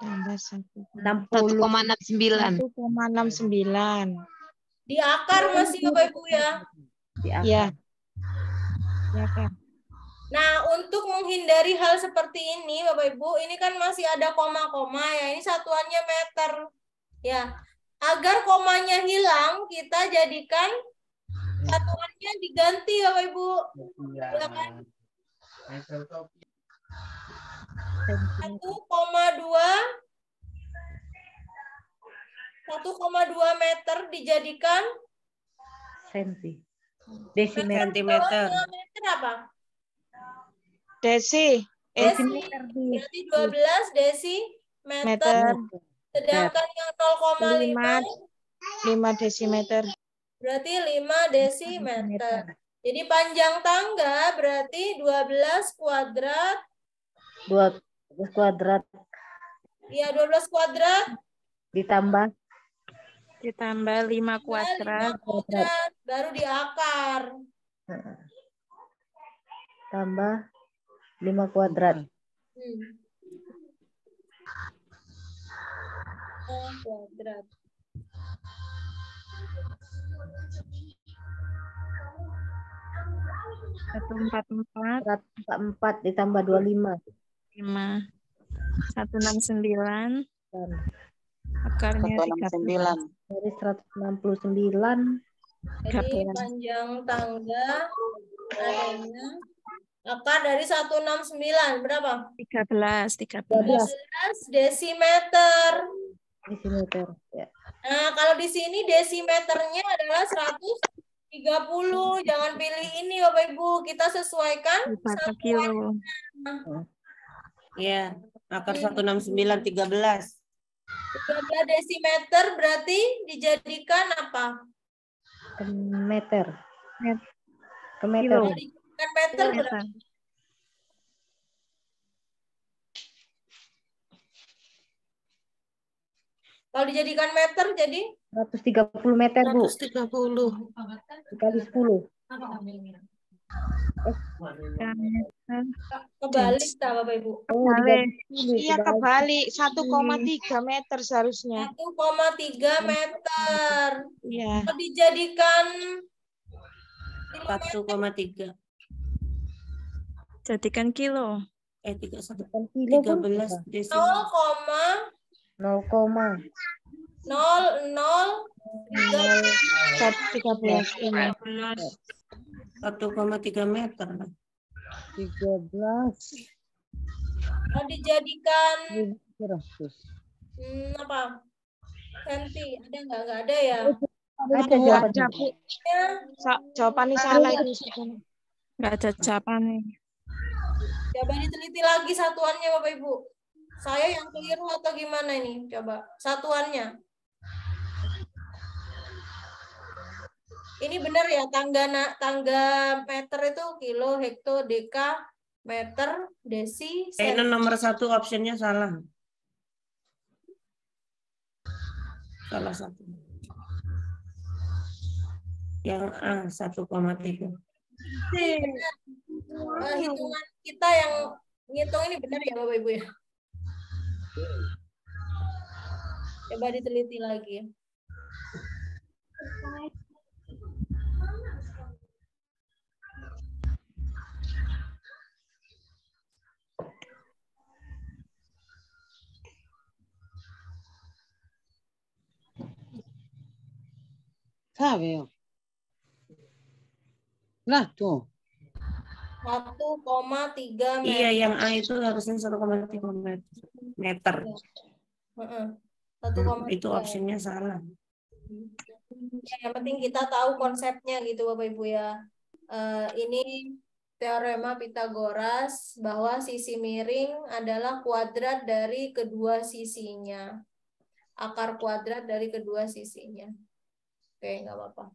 1,69. Di akar masih Bapak Ibu ya. Ya. Ya kan. Nah, untuk menghindari hal seperti ini Bapak Ibu, ini kan masih ada koma-koma ya. Ini satuannya meter. Ya. Agar komanya hilang, kita jadikan satuannya diganti Bapak Ibu. Ya kan? 1,2 meter dijadikan Sentimeter. meter apa? Desimeter. Berarti 12 desimeter. Sedangkan yang 5 desimeter. Berarti 5 desimeter. Jadi panjang tangga berarti 12 kuadrat. 12 kuadrat. Iya, 12 kuadrat. Ditambah 5 kuadrat. Baru di akar. Tambah 5 kuadrat. 5 kuadrat. 144, 144 ditambah 25. 5. 169, Dan akarnya 13. 169. dari 169. Jadi panjang tangga adanya akar dari 169 berapa? 13. 13 desimeter. Desimeter. Ya. Nah, kalau di sini desimeternya adalah 130. Jangan pilih ini Bapak Ibu. Kita sesuaikan Per kilo. Ya, akar 169 13. 13 desimeter berarti dijadikan apa? Ke meter. Ke meter. Kilo. Kalau dijadikan meter berapa? Kalau dijadikan meter jadi 130 meter, Bu. 130. Dikali 10. Kebalik tak Bapak Ibu? Kebalik. Iya kebalik. 1,3 meter seharusnya. 1,3 meter. Iya. Kalau dijadikan 1,3. Jadikan kilo. 13 desil. 0,00013. 1,3 meter. 13 Kalau dijadikan 100. apa? Senti ada nggak? Nggak ada ya? Ada Ada, Bu. Jawabannya salah itu. Nggak ada jawabannya. Coba diteliti lagi satuannya Bapak Ibu. Saya yang keliru atau gimana ini? Coba satuannya. Ini benar ya tangga meter itu kilo, hekto, deka, meter, desi, Ini nomor 1 optionnya salah. Salah satu. Yang A 1,3. Hitungan kita yang ngitung ini benar ya Bapak Ibu ya? Coba diteliti lagi ya. Sabe? Nah, tuh. 1,3 meter. Iya, yang A itu harusnya 1,3 meter. Itu optionnya salah. Ya, yang penting kita tahu konsepnya gitu Bapak Ibu ya. Ini teorema Pitagoras bahwa sisi miring adalah kuadrat dari kedua sisinya. Akar kuadrat dari kedua sisinya. Oke, nggak apa-apa.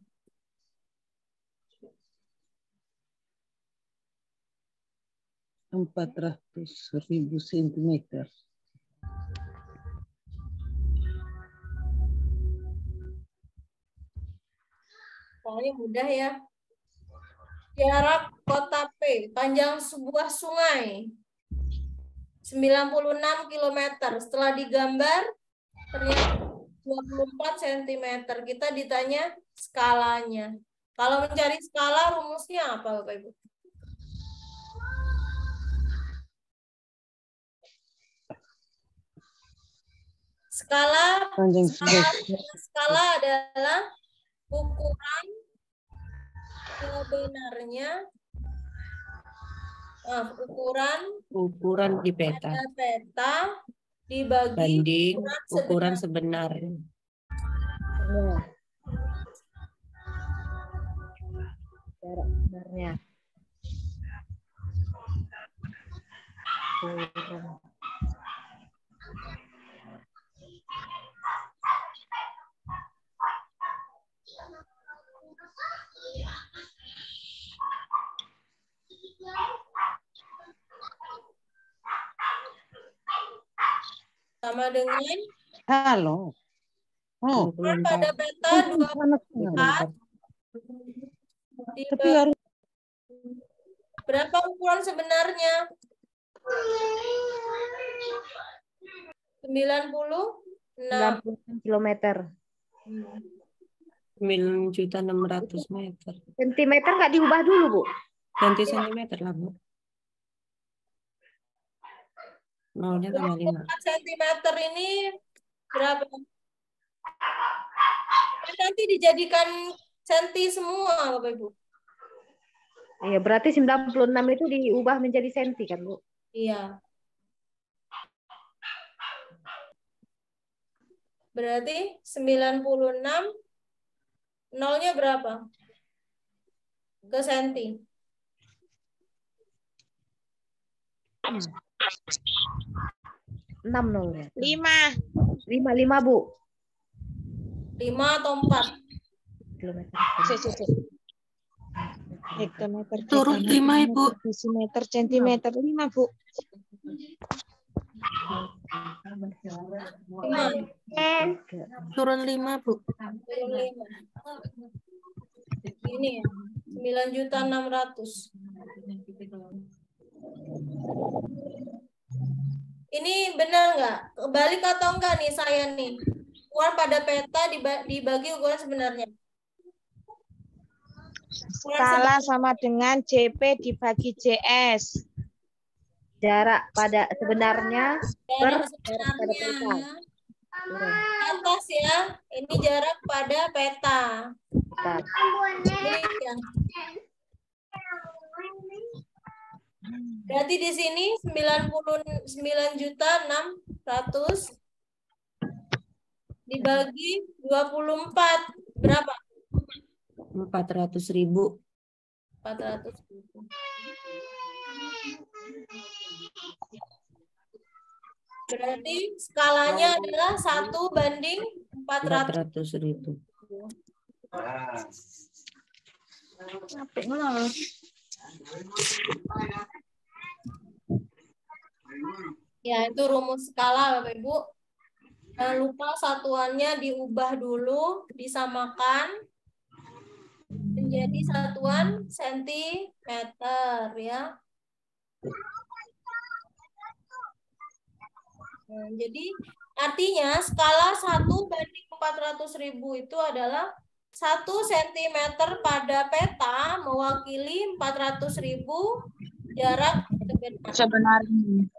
Empat 400.000 sentimeter. Soalnya mudah ya. Jarak kota P, panjang sebuah sungai 96 km. Setelah digambar ternyata 24 cm. Kita ditanya skalanya. Kalau mencari skala rumusnya apa Bapak Ibu? Skala adalah ukuran sebenarnya ukuran di peta pada peta dibagi banding ukuran sebenarnya. Jarak sebenarnya. sama dengan Halo. Oh, pada peta 24 tapi harus berapa ukuran sebenarnya? 96 kilometer. 9.600.000 meter. Sentimeter nggak diubah dulu, Bu? Sentimeter lah, Bu. Nolnya tambah 5. 4 cm ini berapa? Nanti dijadikan senti semua, Bapak Ibu. Iya, berarti 96 itu diubah menjadi senti kan, Bu? Iya. Berarti 96 nolnya berapa? Ke senti. 6 nolnya. 5. 5, Bu. 5 atau 4? Kilometer. Hektometer, Turun 5, Ibu. desimeter, centimeter, 5, Bu. 5. Turun 5, Bu. Turun 5. Ini ya, 9.600.000. Ini benar nggak? Kebalik atau enggak nih saya nih? Ukuran pada peta dibagi ukuran sebenarnya. Skala sama dengan JP dibagi JS. Jarak pada sebenarnya Jarak pada peta. sebenarnya atas ya. Ini jarak pada peta. Ini ya. Berarti di sini 99.600.000 dibagi 24 berapa? 400.000. 400.000. Berarti skalanya adalah 1:400.000. Ya, itu rumus skala, Bapak Ibu. Jangan lupa satuannya diubah dulu, disamakan menjadi satuan sentimeter ya. Nah, jadi artinya skala 1:400.000 itu adalah 1 cm pada peta mewakili 400.000 jarak Sebenarnya.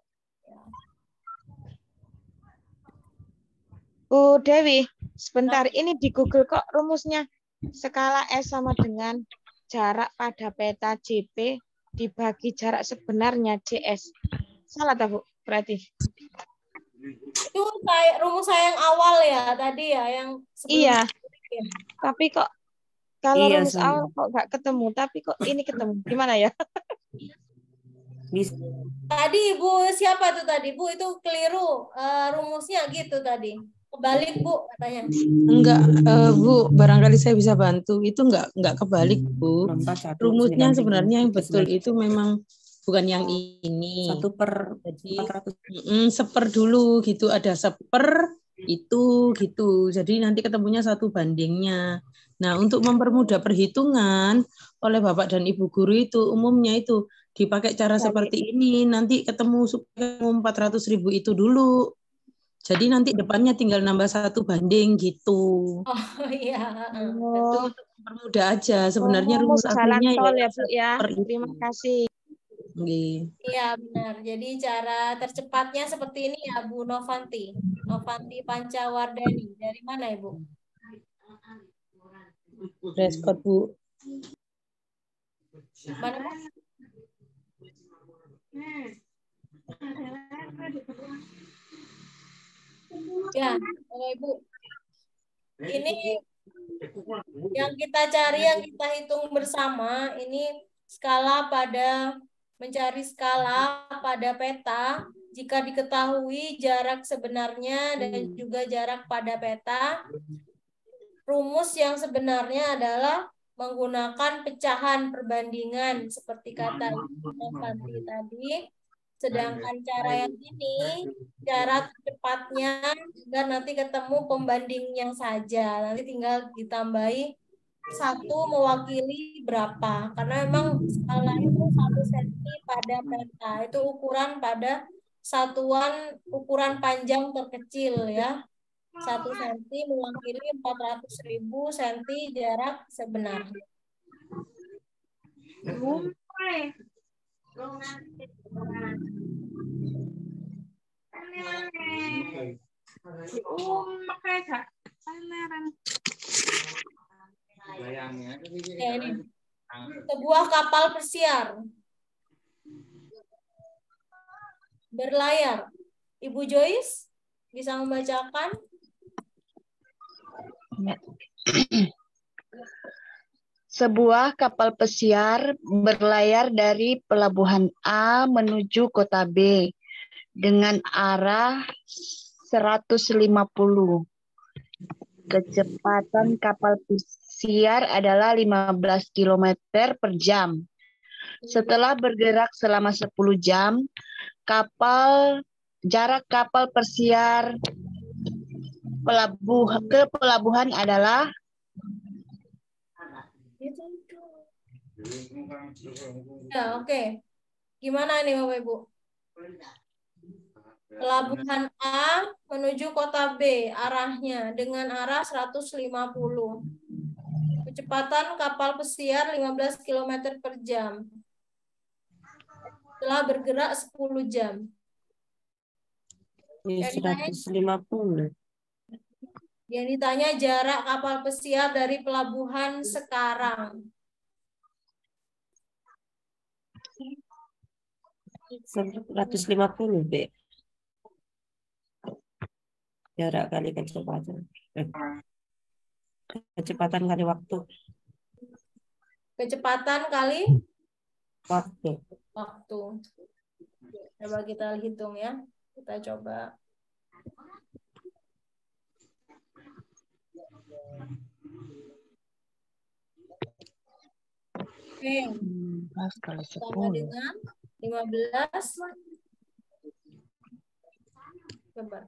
Bu Dewi, sebentar, ini di Google kok rumusnya skala S sama dengan jarak pada peta JP dibagi jarak sebenarnya JS. Salah tak, Bu? Berarti. Itu rumus saya yang awal ya tadi ya, yang sebelum. Iya. Ya. Tapi kok kalau Iya, rumus sama. awal kok nggak ketemu, tapi kok ini ketemu. Gimana ya? Tadi Ibu siapa tuh tadi? Bu itu keliru rumusnya gitu tadi. Kebalik, Bu, katanya. Enggak, Bu, barangkali saya bisa bantu. Itu enggak kebalik, Bu. Rumusnya sebenarnya yang betul itu memang bukan yang ini. 1/400. Jadi seper dulu gitu, ada seper itu gitu. Jadi nanti ketemunya 1 bandingnya. Nah, untuk mempermudah perhitungan oleh Bapak dan Ibu guru itu umumnya itu dipakai cara seperti ini. Nanti ketemu 400.000 itu dulu. Jadi nanti depannya tinggal nambah 1 banding gitu. Oh iya. Itu untuk mempermudah aja. Sebenarnya rumus jalan aslinya tol ya, Bu ya. itu. Terima kasih. Iya benar. Jadi cara tercepatnya seperti ini ya Bu Novanti. Novanti Pancawardani. Dari mana Ibu? Respot, Bu. Mana? Ya, Ibu. Ini yang kita cari, yang kita hitung bersama, ini skala pada mencari skala pada peta. Jika diketahui jarak sebenarnya dan juga jarak pada peta, rumus yang sebenarnya adalah menggunakan pecahan perbandingan seperti kata Ibu Novanti tadi. Sedangkan cara yang ini, cara cepatnya agar nanti ketemu pembandingnya saja. Nanti tinggal ditambahi 1 mewakili berapa. Karena memang skala itu 1 cm pada peta. Itu ukuran pada satuan ukuran panjang terkecil ya. 1 cm mewakili 400.000 cm jarak sebenarnya. Ya, ini. Sebuah kapal pesiar berlayar. Ibu Joyce bisa membacakan? Sebuah kapal pesiar berlayar dari pelabuhan A menuju kota B dengan arah 150. Kecepatan kapal pesiar adalah 15 km per jam. Setelah bergerak selama 10 jam, jarak kapal pesiar ke pelabuhan adalah Ya, oke. Gimana nih Bapak Ibu? Pelabuhan A menuju kota B arahnya dengan arah 150. Kecepatan kapal pesiar 15 km per jam. Setelah bergerak 10 jam. Ini 150. Yang ditanya jarak kapal pesiar dari pelabuhan sekarang. 150, B. Jarak kali kecepatan. Kecepatan kali waktu. Kecepatan kali Waktu. waktu. Coba kita hitung ya. Kita coba. Oke. 15 kali Sama 10. dengan 15. Coba.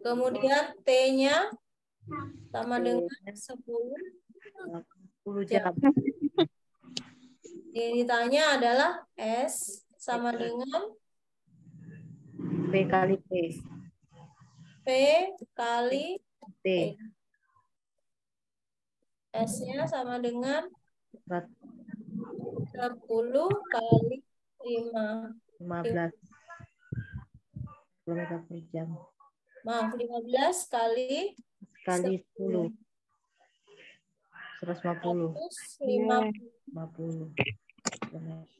Kemudian T-nya sama dengan 10 jam. Yang ditanya adalah S sama dengan P kali T. P kali T. S-nya sama dengan 10 kali 5. 15 km per jam. Maaf, 15 kali 10. 150. 50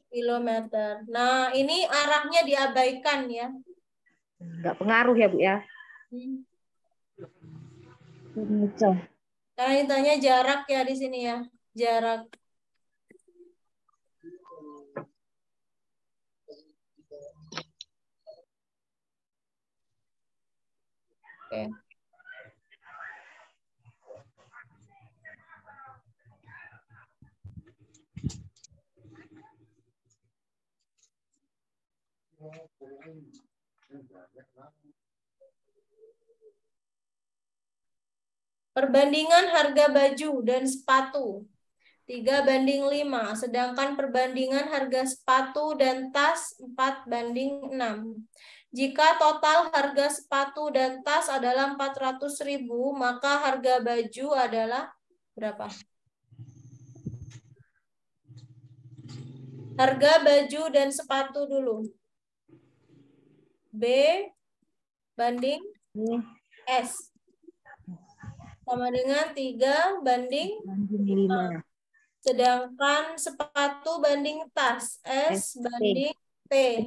kilometer. Nah, ini arahnya diabaikan ya. Nggak pengaruh ya, Bu ya? Karena ditanya jarak ya di sini ya. Jarak. Oke. Perbandingan harga baju dan sepatu 3:5, sedangkan perbandingan harga sepatu dan tas 4:6. Jika total harga sepatu dan tas adalah 400.000, maka harga baju adalah berapa? Harga baju dan sepatu dulu. B banding S. Sama dengan 3:5. Sedangkan sepatu banding tas, S banding T.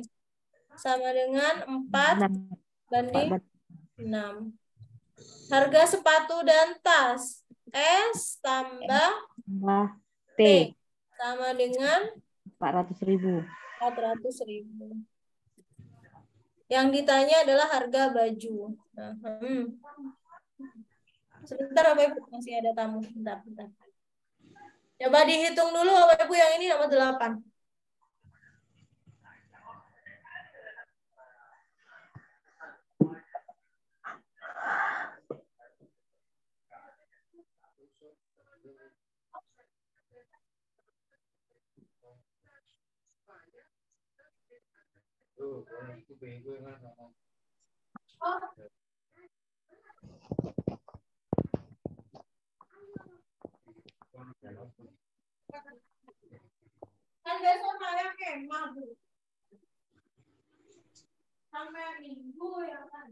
Sama dengan 4:6. Harga sepatu dan tas, S tambah T. Sama dengan 400.000. 400.000. Yang ditanya adalah harga baju. Nah, Sebentar Bapak Ibu, masih ada tamu. Bentar. Coba dihitung dulu Bapak Ibu yang ini nomor 8. besok saya kemah, Bu. Sampai minggu ya kan.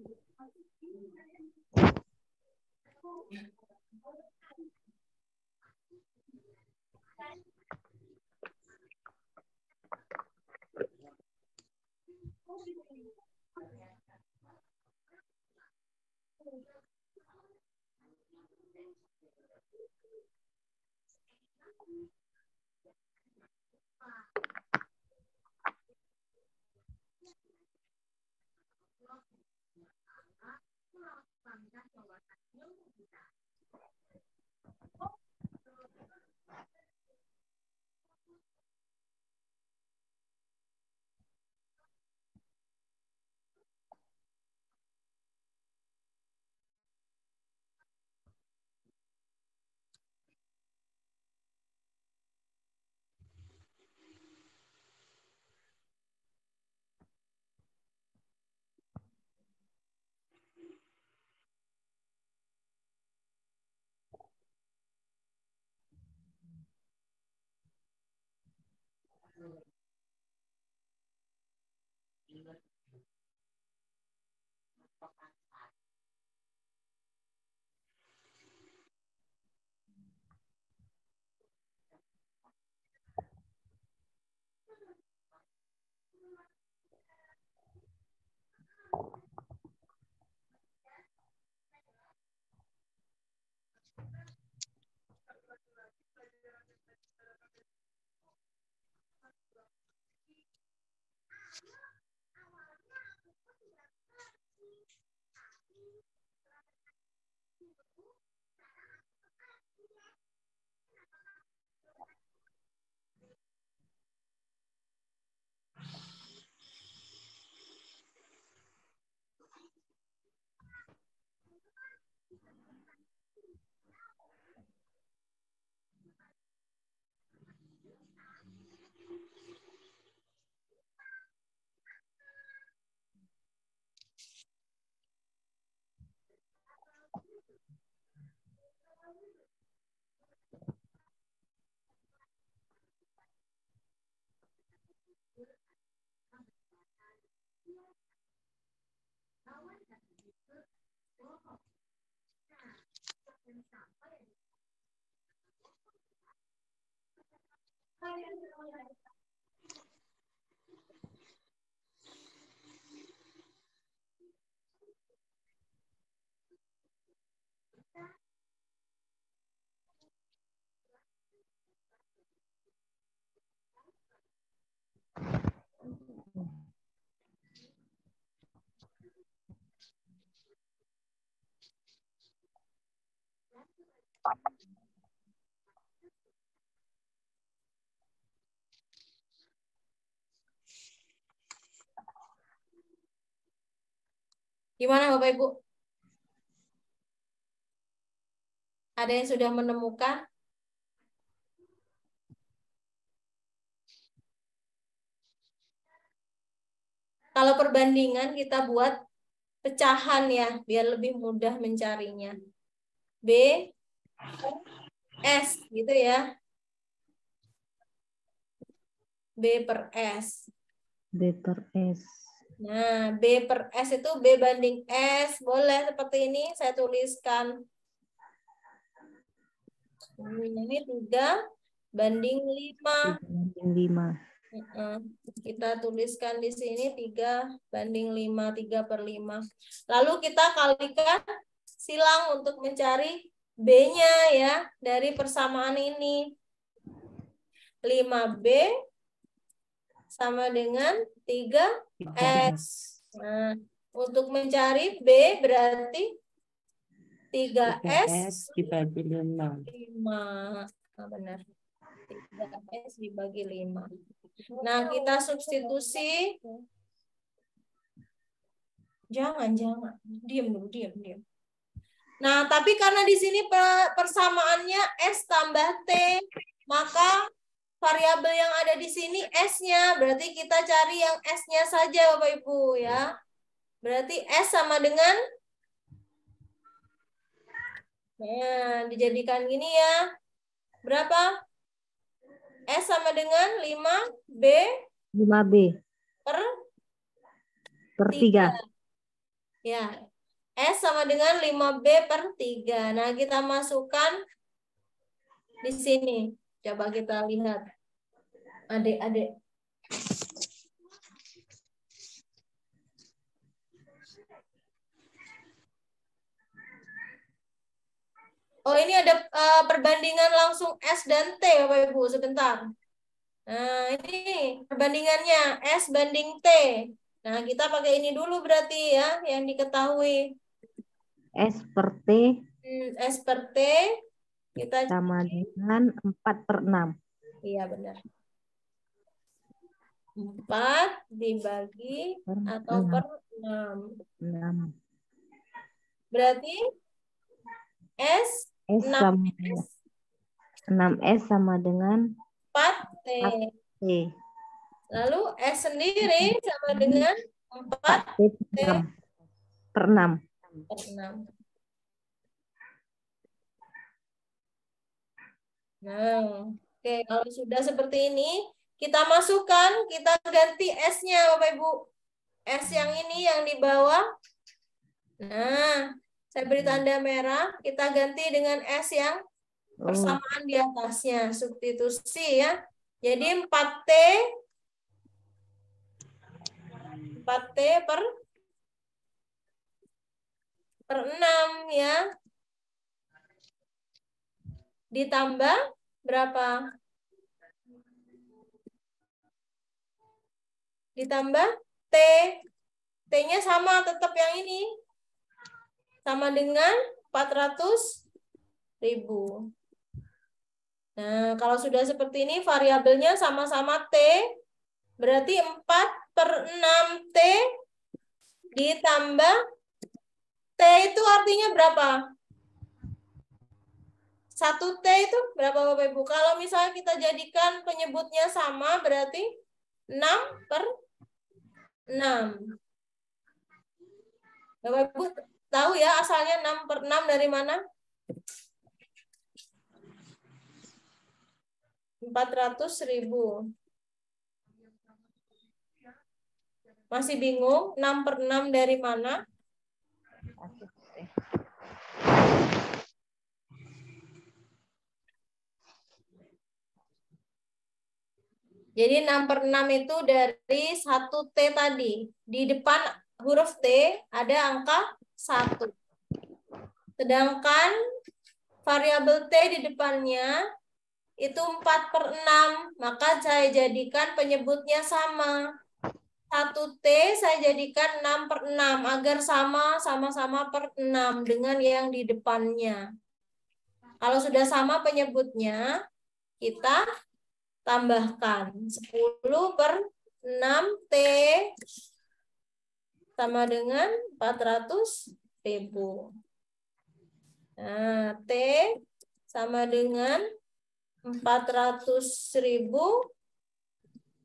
Gimana Bapak Ibu? Ada yang sudah menemukan? Kalau perbandingan kita buat pecahan ya, biar lebih mudah mencarinya. B, S gitu ya. B per S. B per S. Nah, B per S itu B banding S. Boleh seperti ini, saya tuliskan. Ini 3 banding 5. Banding 5. Kita tuliskan di sini 3 banding 5, 3 per 5. Lalu kita kalikan silang untuk mencari B-nya ya, dari persamaan ini. 5B sama dengan 3S. Nah, untuk mencari B berarti 3S dibagi 5. 5. Nah, benar. 3S dibagi 5. Nah, kita substitusi. Jangan. Diam dulu, diam. Nah, tapi karena di sini persamaannya S tambah T, maka variabel yang ada di sini S-nya. Berarti kita cari yang S-nya saja, Bapak Ibu ya. Berarti S sama dengan, nah, dijadikan gini ya. Berapa? S sama dengan 5B 5B per 3. Ya, S sama dengan 5B per 3. Nah, kita masukkan di sini. Coba kita lihat. Adik-adik. Oh, ini ada perbandingan langsung S dan T, Bapak Ibu. Sebentar. Nah, ini perbandingannya S banding T. Nah, kita pakai ini dulu berarti ya, yang diketahui. S per T S per T kita sama dengan 4 per 6. Iya, benar. 4 dibagi atau per 6. 6. Berarti S 6S sama dengan 4T. 4T. Lalu S sendiri sama dengan 4T per 6. Per 6. Nah, oke, kalau sudah seperti ini, kita masukkan, kita ganti S-nya, Bapak Ibu. S yang ini yang di bawah. Nah, saya beri tanda merah, kita ganti dengan S yang persamaan di atasnya, substitusi ya. Jadi 4T per 6 ya. Ditambah berapa? Ditambah T. T-nya sama tetap yang ini. Sama dengan 400.000. Nah, kalau sudah seperti ini, variabelnya sama-sama T. Berarti 4 per 6T ditambah T itu artinya berapa? 1T itu berapa Bapak Ibu? Kalau misalnya kita jadikan penyebutnya sama, berarti 6 per 6. Bapak Ibu tahu ya asalnya 6 per 6 dari mana? 400.000. Masih bingung 6 per 6 dari mana? Jadi 6 per 6 itu dari 1T tadi. Di depan huruf T ada angka 1. Sedangkan variabel T di depannya itu 4 per 6. Maka saya jadikan penyebutnya sama. 1T saya jadikan 6 per 6 agar sama-sama per 6 dengan yang di depannya. Kalau sudah sama penyebutnya, kita tambahkan 10 per 6T sama dengan 400.000. Nah, T sama dengan 400.000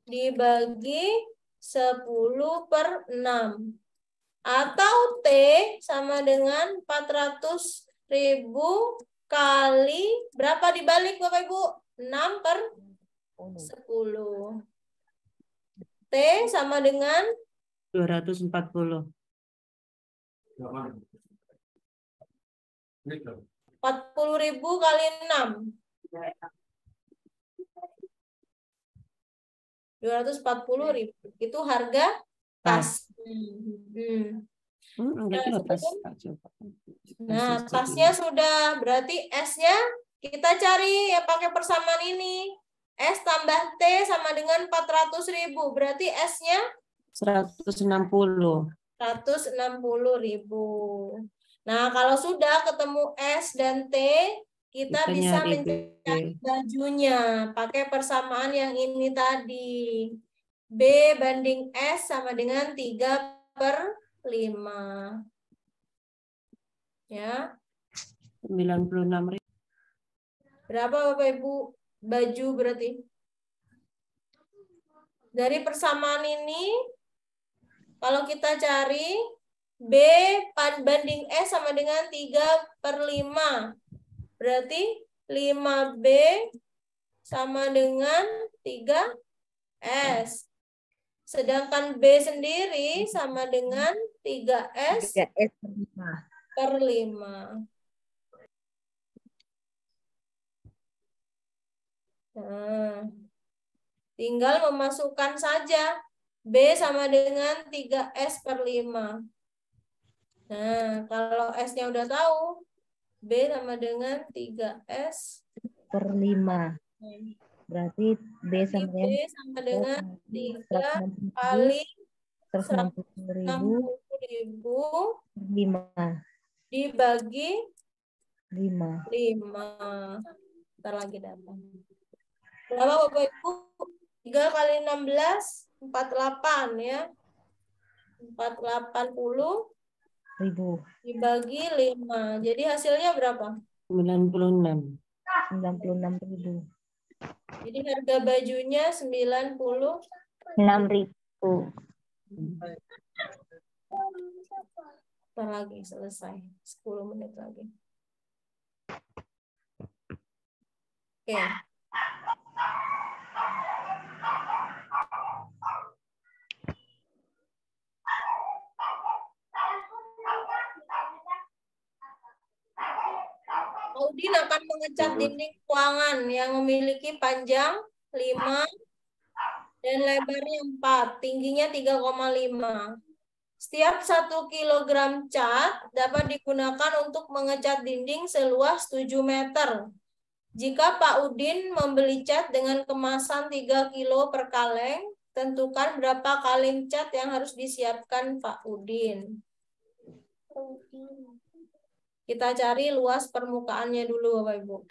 dibagi 10 per 6. Atau T sama dengan 400.000 kali, berapa dibalik Bapak Ibu? 6 per 10. T sama dengan 240. 40.000 kali 6. 240.000. Itu harga tas. Nah, tasnya sudah. Berarti S-nya kita cari ya pakai persamaan ini. S tambah T sama dengan 400.000. Berarti S-nya 160. 160.000. Nah, kalau sudah ketemu S dan T, kita bisa mencari bajunya pakai persamaan yang ini tadi. B banding S sama dengan 3 per 5. Ya. 96.000. Berapa Bapak Ibu baju berarti? Dari persamaan ini, kalau kita cari B banding S sama dengan 3 per 5. Berarti 5B sama dengan 3S. Sedangkan B sendiri sama dengan 3S 3S per 5. per 5. Nah, tinggal memasukkan saja. B sama dengan 3S per 5. Nah, kalau S-nya udah tahu, B sama dengan 3S per 5. Berarti B sama B dengan sama dengan 3 kali 160.000 160.000 5 dibagi 5. 5. Ntar lagi datang. Berapa Bapak Ibu? 3 kali 16, 48 ya. 480 ribu dibagi 5. Jadi hasilnya berapa? 96. 96.000. Jadi harga bajunya 96.000. 6.000. Ntar lagi selesai. 10 menit lagi. Oke. Udin akan mengecat dinding ruangan yang memiliki panjang 5 dan lebarnya 4, tingginya 3,5. Setiap 1 kilogram cat dapat digunakan untuk mengecat dinding seluas 7 meter. Jika Pak Udin membeli cat dengan kemasan 3 kilo per kaleng, tentukan berapa kaleng cat yang harus disiapkan Pak Udin. Kita cari luas permukaannya dulu, Bapak Ibu.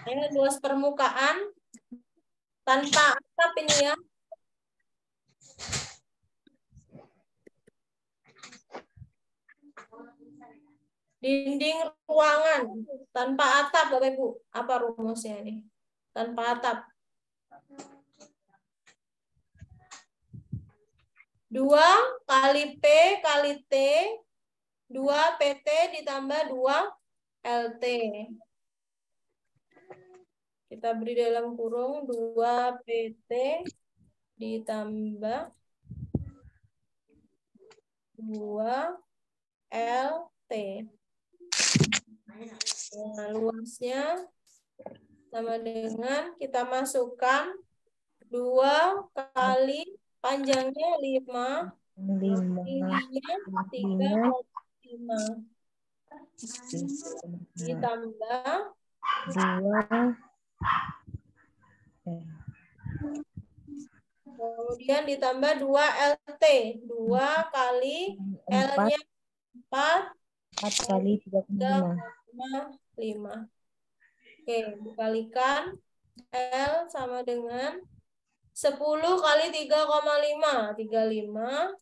Ini luas permukaan tanpa atap ini ya. Dinding ruangan tanpa atap, Bapak Ibu. Apa rumusnya ini? Tanpa atap. 2 kali P kali T, 2 PT ditambah 2 LT. Kita beri dalam kurung 2 PT ditambah 2 LT. Nah, luasnya sama dengan kita masukkan 2 kali panjangnya 5, tingginya 3,5 ditambah 2. Kemudian ditambah 2 LT. 2 kali L-nya 4 kali 3,5. 5. Oke, dikalikan L sama dengan 10 kali 3,5. 35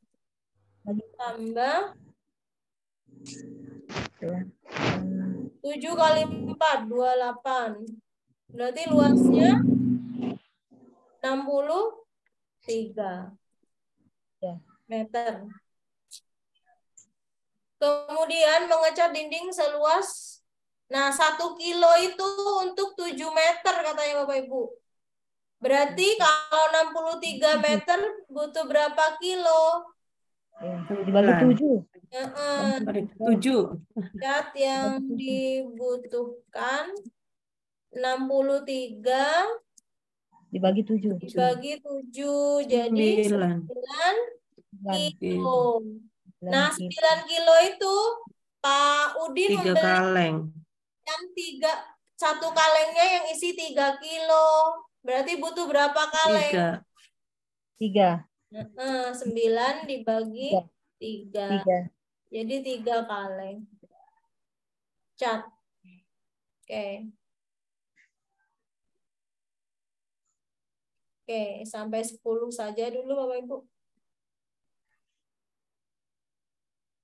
tambah 7 kali 4, 28. Berarti luasnya 63 meter. Kemudian mengecat dinding seluas, nah 1 kilo itu untuk 7 meter katanya Bapak Ibu. Berarti kalau 63 meter butuh berapa kilo? Dibagi 7. 7. Cat yang dibutuhkan 63 dibagi 7. Dibagi 7 jadi 9 kilo. Nah, 9 kilo itu Pak Udin 3 membeli kaleng. yang 1 kalengnya yang isi 3 kilo. Berarti butuh berapa kaleng? 3. 9 dibagi 3. Jadi 3 kaleng. Cat. Oke. Oke, sampai 10 saja dulu Bapak Ibu.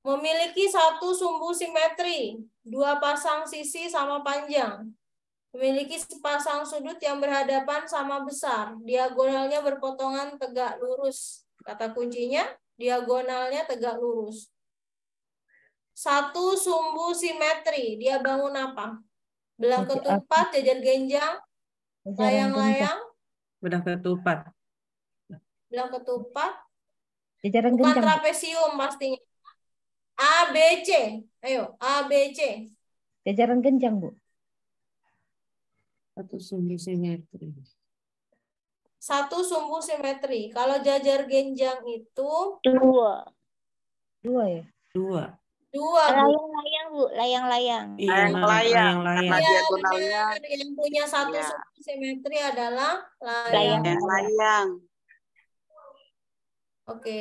Memiliki satu sumbu simetri, dua pasang sisi sama panjang. Memiliki sepasang sudut yang berhadapan sama besar. Diagonalnya berpotongan tegak lurus. Kata kuncinya, diagonalnya tegak lurus. Satu sumbu simetri. Dia bangun apa? Belang ketupat, jajar genjang, layang-layang, Belah ketupat. belang ketupat. Jajaran Bukan genjang, Bu. trapesium pastinya. A, B, C. Ayo, A, B, C. Jajaran genjang, Bu. Satu sumbu simetri. Satu sumbu simetri. Kalau jajar genjang itu Dua. Dua ya? Dua. dua, Bu. Layang-layang, Bu. Layang-layang. Iya, Layang-layang. layang-layang. Karena Iya, diagonalnya benar. Yang punya satu ya, sumbu simetri adalah Layang. layang. layang. Oke.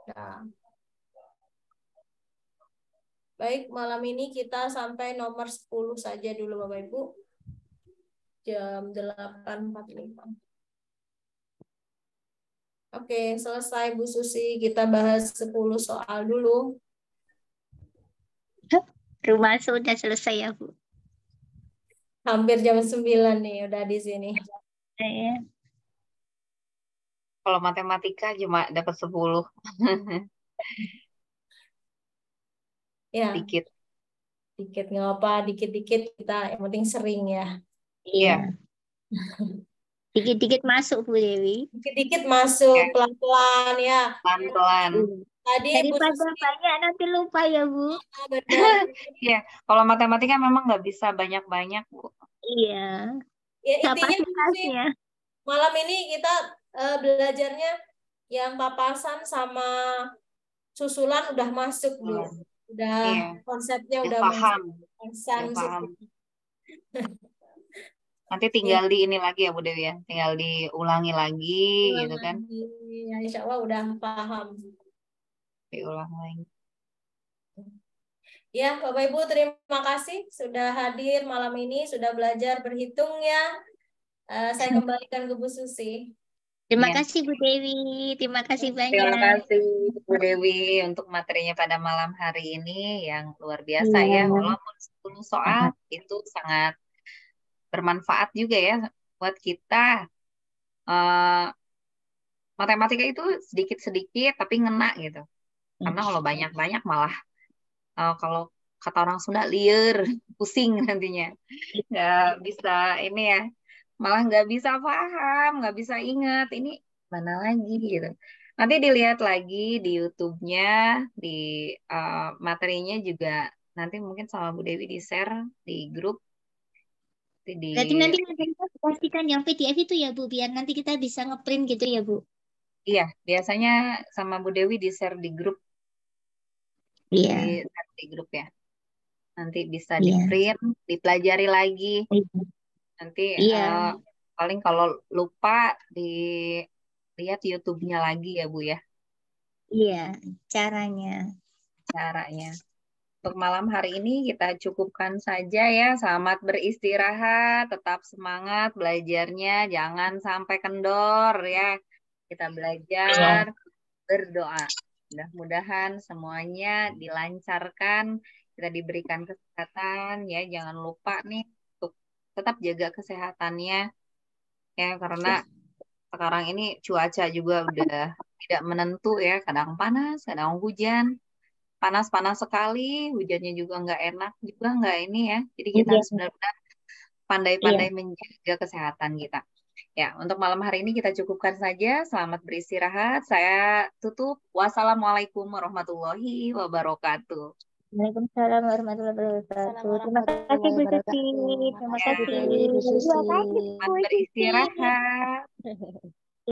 Nah. Baik, malam ini kita sampai nomor 10 saja dulu Bapak Ibu. Jam 8.45. Oke, selesai Bu Susi. Kita bahas 10 soal dulu. Rumah sudah selesai ya, Bu. Hampir jam 9 nih udah di sini. Iya. Kalau matematika cuma dapat 10. Ya, Dikit. dikit nggak apa, dikit-dikit kita yang penting sering ya. Iya. Dikit-dikit masuk, Bu Dewi. Dikit-dikit masuk, pelan-pelan ya. Pelan-pelan. Tadi Bu Daripada Susi, banyak nanti lupa ya, Bu. benar. Iya, kalau matematika memang nggak bisa banyak-banyak, Bu. Iya. Ya intinya Bu Susi, Kapasitasnya. malam ini kita belajarnya yang papasan sama susulan udah masuk Bu. Udah Iya. konsepnya Udah udah paham. masuk. Udah paham. Nanti tinggal di ini lagi ya Bu Dewi ya, tinggal diulangi lagi gitu kan. Ya, insya Allah udah paham. Diulang lagi. Ya, Bapak Ibu terima kasih sudah hadir malam ini, sudah belajar berhitung ya. Saya kembalikan ke Bu Susi. Terima Iya. kasih, Bu Dewi. Terima kasih Terima banyak. kasih Bu Dewi untuk materinya pada malam hari ini yang luar biasa Iya. ya. Walaupun 10 soal itu sangat bermanfaat juga ya buat kita. Matematika itu sedikit-sedikit tapi ngena gitu. Karena kalau banyak-banyak malah kalau kata orang Sunda liar, pusing nantinya. Nggak bisa ini ya. Malah nggak bisa paham, nggak bisa ingat. Ini mana lagi gitu. Nanti dilihat lagi di YouTube-nya, di materinya juga nanti mungkin sama Bu Dewi di-share di grup. Berarti nanti pastikan yang PDF itu ya, Bu, biar nanti kita bisa ngeprint gitu ya, Bu. Iya, biasanya sama Bu Dewi di-share di grup. Iya. Di-share di grup ya. Nanti bisa di-print, dipelajari lagi. Nanti paling kalau lupa dilihat YouTube-nya lagi ya Bu ya. Iya, caranya. Untuk malam hari ini kita cukupkan saja ya. Selamat beristirahat, tetap semangat belajarnya, jangan sampai kendor ya. Kita belajar, berdoa. Mudah-mudahan semuanya dilancarkan, kita diberikan kesehatan ya. Jangan lupa nih untuk tetap jaga kesehatannya ya, karena sekarang ini cuaca juga udah tidak menentu ya, kadang panas, kadang hujan. Panas-panas sekali, hujannya juga nggak enak, juga nggak ini ya. Jadi kita harus benar-benar pandai-pandai menjaga kesehatan kita. Ya, untuk malam hari ini kita cukupkan saja. Selamat beristirahat. Saya tutup. Wassalamualaikum warahmatullahi wabarakatuh. Waalaikumsalam warahmatullahi wabarakatuh. Terima kasih, Bu Susi. Terima kasih. Selamat beristirahat.